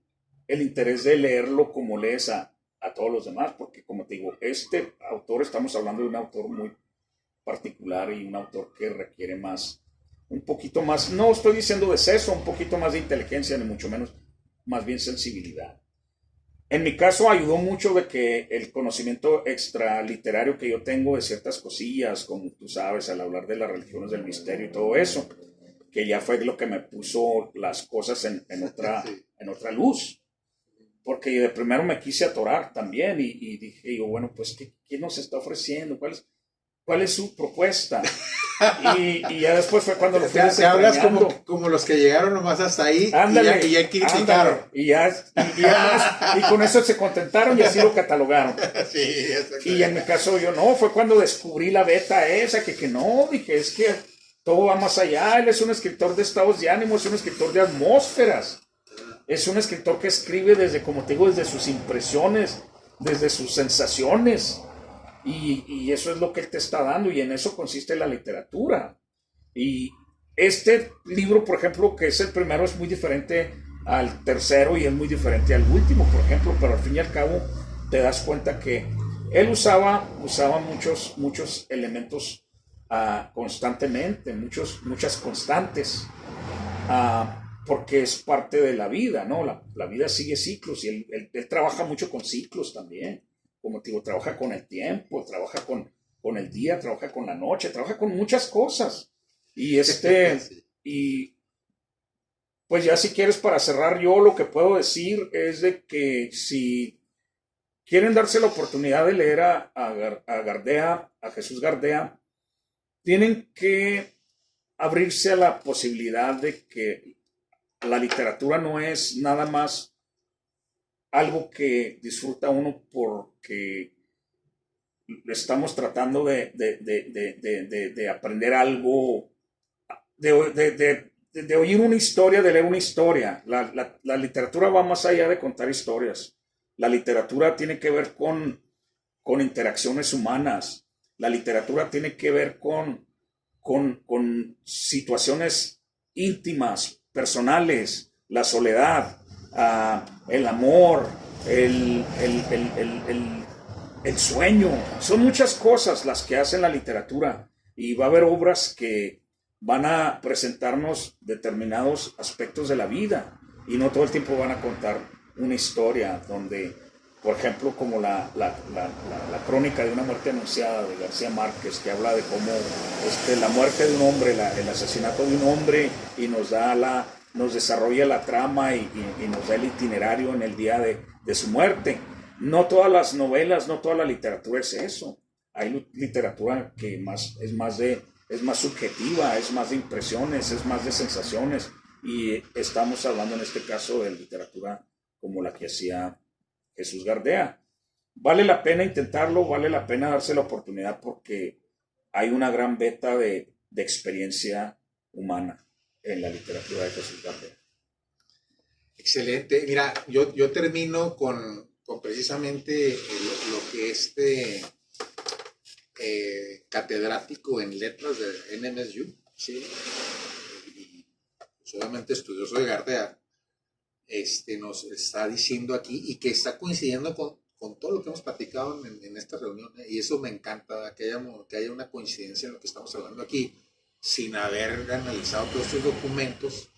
el interés de leerlo como lees a todos los demás, porque como te digo, este autor, estamos hablando de un autor muy particular y un autor que requiere más, un poquito más, no estoy diciendo de seso, un poquito más de inteligencia, ni mucho menos, más bien sensibilidad. En mi caso ayudó mucho de que el conocimiento extraliterario que yo tengo de ciertas cosillas, como tú sabes, al hablar de las religiones del misterio y todo eso, que ya fue lo que me puso las cosas en otra luz. Porque de primero me quise atorar también y dije, bueno, pues, ¿qué nos está ofreciendo? ¿Cuál es su propuesta? Y ya después fue cuando lo fui desentrañando. Te hablas como los que llegaron nomás hasta ahí. Ándale, y ya criticaron. Y con eso se contentaron y así lo catalogaron. Sí, y en mi caso yo no, fue cuando descubrí la beta esa, que no, dije, es que todo va más allá. Él es un escritor de estados de ánimo, es un escritor de atmósferas. Es un escritor que escribe desde, como te digo, desde sus impresiones, desde sus sensaciones. Y eso es lo que él te está dando, y en eso consiste la literatura. Y este libro, por ejemplo, que es el primero, es muy diferente al tercero y es muy diferente al último, por ejemplo, pero al fin y al cabo te das cuenta que él usaba muchos elementos constantemente, muchas constantes, porque es parte de la vida, ¿no? La vida sigue ciclos, y él trabaja mucho con ciclos también. Como te digo, trabaja con el tiempo, trabaja con el día, trabaja con la noche, trabaja con muchas cosas. Y y pues ya si quieres, para cerrar, yo lo que puedo decir es de que si quieren darse la oportunidad de leer a Gardea, a Jesús Gardea, tienen que abrirse a la posibilidad de que la literatura no es nada más algo que disfruta uno porque estamos tratando de aprender algo, de oír una historia, de leer una historia. La literatura va más allá de contar historias. La literatura tiene que ver con interacciones humanas. La literatura tiene que ver con situaciones íntimas, personales, la soledad, el amor, el sueño. Son muchas cosas las que hacen la literatura, y va a haber obras que van a presentarnos determinados aspectos de la vida, y no todo el tiempo van a contar una historia donde, por ejemplo, como la crónica de una muerte anunciada de García Márquez, que habla de cómo la muerte de un hombre, el asesinato de un hombre, y nos desarrolla la trama y nos da el itinerario en el día de su muerte. No todas las novelas, no toda la literatura es eso. Hay literatura que es más subjetiva, es más de impresiones, es más de sensaciones, y estamos hablando en este caso de literatura como la que hacía Jesús Gardea. Vale la pena intentarlo, vale la pena darse la oportunidad, porque hay una gran beta de experiencia humana en la literatura de Jesús Gardea. Excelente. Mira, yo termino con precisamente lo que catedrático en letras de NMSU, ¿sí? Y solamente estudioso de Gardea, nos está diciendo aquí, y que está coincidiendo con todo lo que hemos platicado en esta reunión, y eso me encanta, que haya una coincidencia en lo que estamos hablando aquí, sin haber analizado todos estos documentos.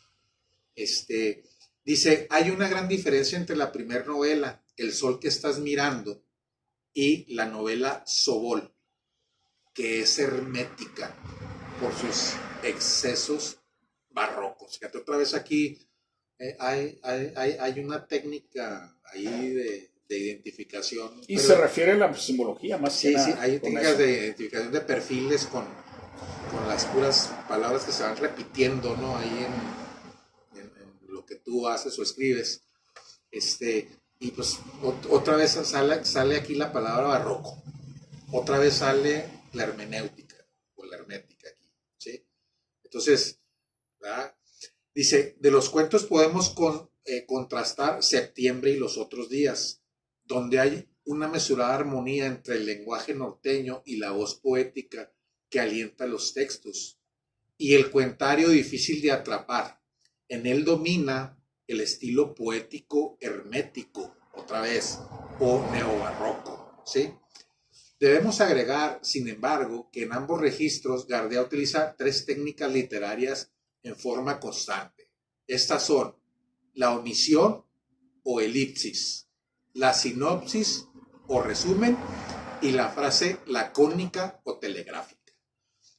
Dice, hay una gran diferencia entre la primera novela, El sol que estás mirando, y la novela Sobol, que es hermética por sus excesos barrocos. Fíjate, otra vez aquí hay una técnica ahí de identificación. Y se refiere a la simbología más que nada. Sí, hay técnicas de identificación de perfiles con las puras palabras que se van repitiendo, ¿no? Ahí en lo que tú haces o escribes. Y pues otra vez sale aquí la palabra barroco. Otra vez sale la hermenéutica o la hermética aquí. Entonces, ¿verdad? Dice, de los cuentos podemos contrastar septiembre y los otros días, donde hay una mesurada armonía entre el lenguaje norteño y la voz poética que alienta los textos, y el cuentario difícil de atrapar. En él domina el estilo poético hermético, otra vez, o neobarroco, ¿sí? Debemos agregar, sin embargo, que en ambos registros Gardea utiliza tres técnicas literarias en forma constante. Estas son la omisión o elipsis, la sinopsis o resumen y la frase lacónica o telegráfica.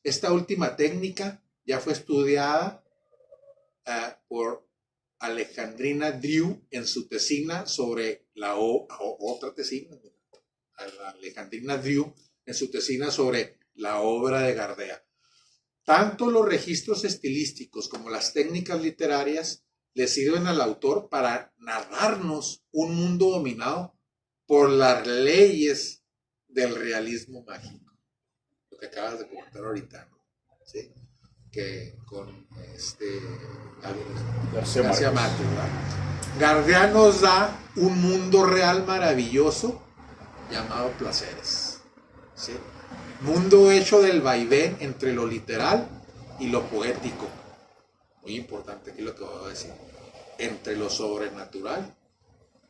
Esta última técnica ya fue estudiada por Alejandrina Drew en su tesina sobre otra tesina, Alejandrina Drew en su tesina sobre la obra de Gardea. Tanto los registros estilísticos como las técnicas literarias le sirven al autor para narrarnos un mundo dominado por las leyes del realismo mágico. Lo que acabas de comentar ahorita, ¿no? ¿Sí? Que con García Márquez, ¿verdad? Gardea nos da un mundo real maravilloso llamado placeres, ¿sí? Mundo hecho del vaivén entre lo literal y lo poético. Muy importante aquí lo que voy a decir. Entre lo sobrenatural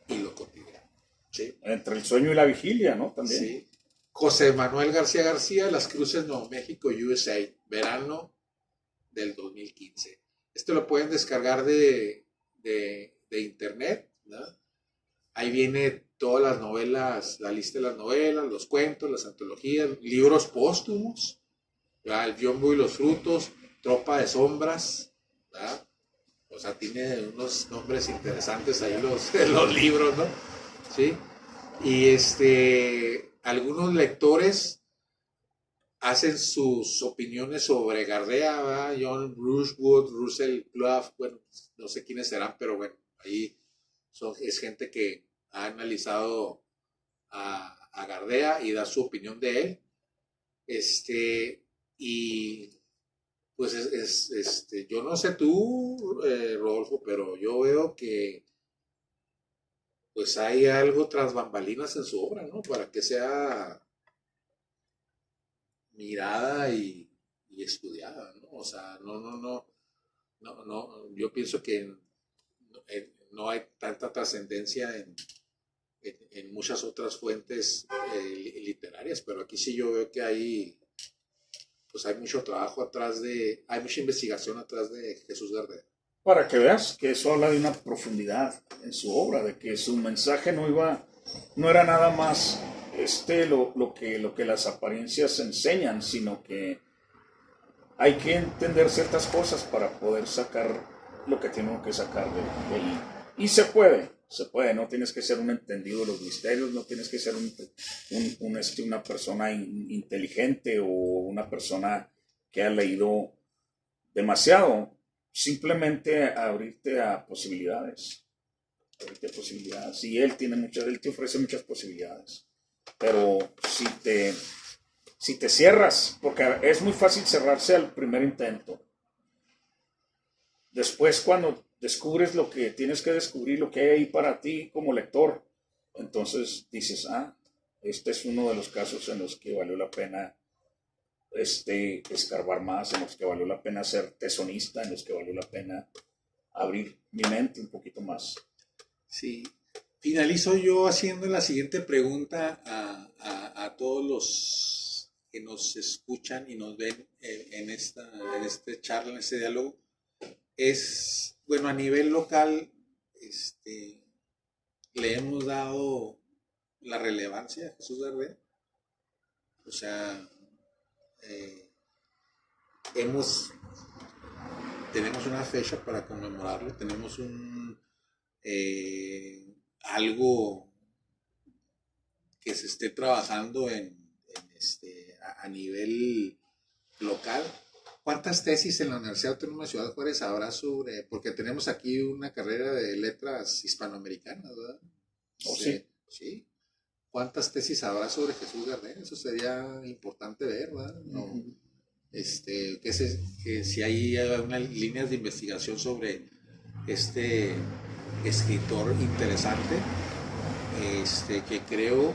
y lo cotidiano, ¿sí? Entre el sueño y la vigilia, ¿no? También. Sí. José Manuel García, Las Cruces, Nuevo México, USA, verano del 2015. Esto lo pueden descargar de internet, ¿no? Ahí viene todas las novelas, la lista de las novelas, los cuentos, las antologías, libros póstumos, ¿verdad? El Yombo y los frutos, Tropa de sombras, ¿verdad? O sea, tiene unos nombres interesantes ahí los libros, ¿no? Sí. Y algunos lectores hacen sus opiniones sobre Gardea, ¿verdad? John Rushwood, Russell Clough, bueno, no sé quiénes serán, pero bueno, ahí es gente que ha analizado a Gardea y da su opinión de él. Y pues yo no sé tú, Rodolfo, pero yo veo que pues hay algo tras bambalinas en su obra, ¿no? Para que sea mirada y estudiada, ¿no? O sea, no, yo pienso que no hay tanta trascendencia en muchas otras fuentes literarias, pero aquí sí yo veo que hay mucho trabajo hay mucha investigación atrás de Jesús Gardea. Para que veas que eso habla de una profundidad en su obra, de que su mensaje no era nada más lo que las apariencias enseñan, sino que hay que entender ciertas cosas para poder sacar lo que tiene que sacar de él. Y se puede, no tienes que ser un entendido de los misterios, no tienes que ser una persona inteligente o una persona que ha leído demasiado. Simplemente abrirte a posibilidades. Y él te ofrece muchas posibilidades. Pero si te cierras, porque es muy fácil cerrarse al primer intento. Después, cuando descubres lo que tienes que descubrir, lo que hay ahí para ti como lector, entonces dices, este es uno de los casos en los que valió la pena escarbar más, en los que valió la pena ser tesonista, en los que valió la pena abrir mi mente un poquito más. Sí. Finalizo yo haciendo la siguiente pregunta a todos los que nos escuchan y nos ven en este charla, en este diálogo. Bueno, a nivel local, le hemos dado la relevancia a Jesús Gardea. O sea, tenemos una fecha para conmemorarlo, tenemos algo que se esté trabajando a nivel local. ¿Cuántas tesis en la Universidad Autónoma de Ciudad Juárez habrá porque tenemos aquí una carrera de letras hispanoamericanas, ¿verdad? Sí. Sí. ¿Cuántas tesis habrá sobre Jesús Gardea? Eso sería importante ver, ¿verdad? No. que si hay unas líneas de investigación sobre este escritor interesante, que creo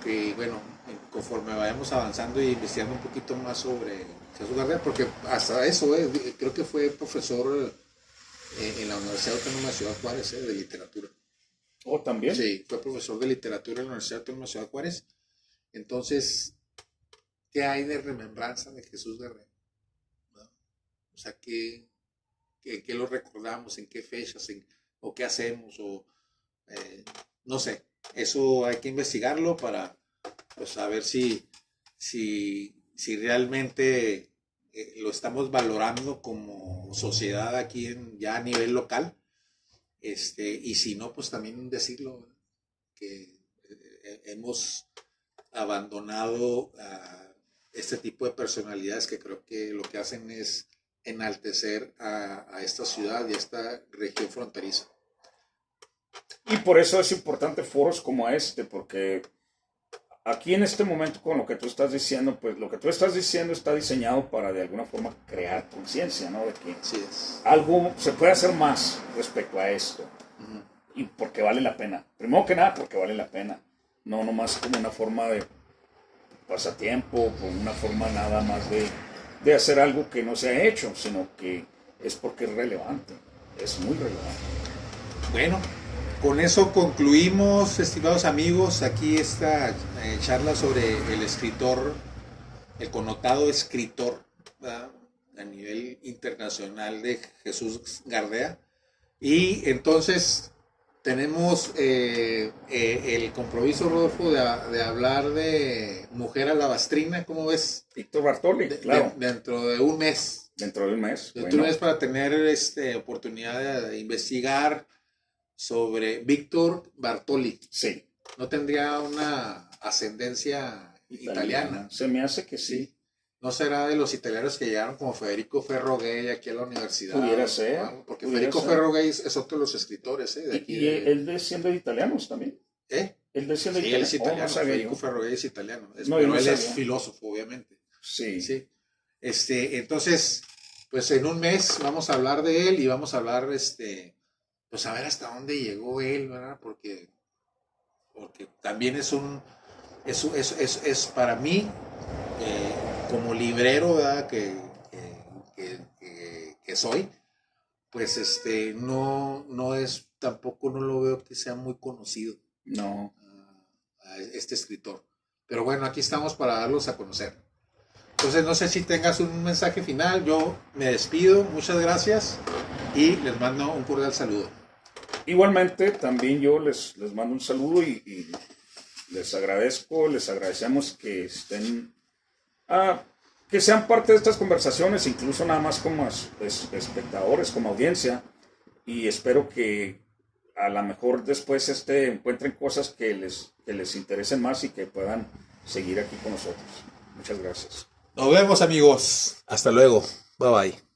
que, bueno, conforme vayamos avanzando y investigando un poquito más sobre Jesús Gardea, porque hasta eso, creo que fue profesor en la Universidad Autónoma de Ciudad Juárez, de literatura. ¿O también? Sí, fue profesor de literatura en la Universidad Autónoma de Ciudad Juárez. Entonces, ¿qué hay de remembranza de Jesús Gardea? ¿No? O sea, ¿qué lo recordamos? ¿En qué fechas? ¿O qué hacemos? No sé. Eso hay que investigarlo para, pues, saber si realmente lo estamos valorando como sociedad aquí ya a nivel local. Y si no, pues también decirlo, que hemos abandonado a este tipo de personalidades que creo que lo que hacen es enaltecer a esta ciudad y a esta región fronteriza. Y por eso es importante foros como este, porque aquí en este momento con lo que tú estás diciendo, pues lo que tú estás diciendo está diseñado para de alguna forma crear conciencia, ¿no? De que algo se puede hacer más respecto a esto. Y porque vale la pena. Primero que nada, porque vale la pena. No nomás como una forma de pasatiempo, como una forma nada más de hacer algo que no se ha hecho, sino que es porque es relevante. Es muy relevante. Bueno, con eso concluimos, estimados amigos, aquí esta charla sobre el escritor, el connotado escritor, ¿verdad?, a nivel internacional, de Jesús Gardea. Y entonces tenemos el compromiso, Rodolfo, de hablar de Mujer Alabastrina, ¿cómo ves? Víctor Bartoli, claro. Dentro de un mes. Dentro de un mes. Dentro de un mes, para tener oportunidad de investigar sobre Víctor Bartoli. Sí. ¿No tendría una ascendencia italiana? Se me hace que sí. ¿No será de los italianos que llegaron como Federico Ferro Gay aquí a la universidad? Pudiera ser. ¿No? Porque Federico Ferro Gay es otro de los escritores, de aquí. ¿Y él desciende de italianos también? Él desciende de italiano. Sí, él es italiano. Federico Ferro Gay es italiano. Pero él es filósofo, obviamente. Sí. Sí. Entonces, pues en un mes vamos a hablar de él y vamos a hablar, pues a ver hasta dónde llegó él, ¿verdad? Porque también es para mí, como librero, ¿verdad?, que soy, pues no es, tampoco no lo veo que sea muy conocido. No. A este escritor. Pero bueno, aquí estamos para darlos a conocer. Entonces, no sé si tengas un mensaje final. Yo me despido, muchas gracias y les mando un cordial saludo. Igualmente, también yo les mando un saludo y les agradecemos que estén, que sean parte de estas conversaciones, incluso nada más como espectadores, como audiencia, y espero que a lo mejor después encuentren cosas que les interesen más y que puedan seguir aquí con nosotros. Muchas gracias. Nos vemos, amigos. Hasta luego. Bye bye.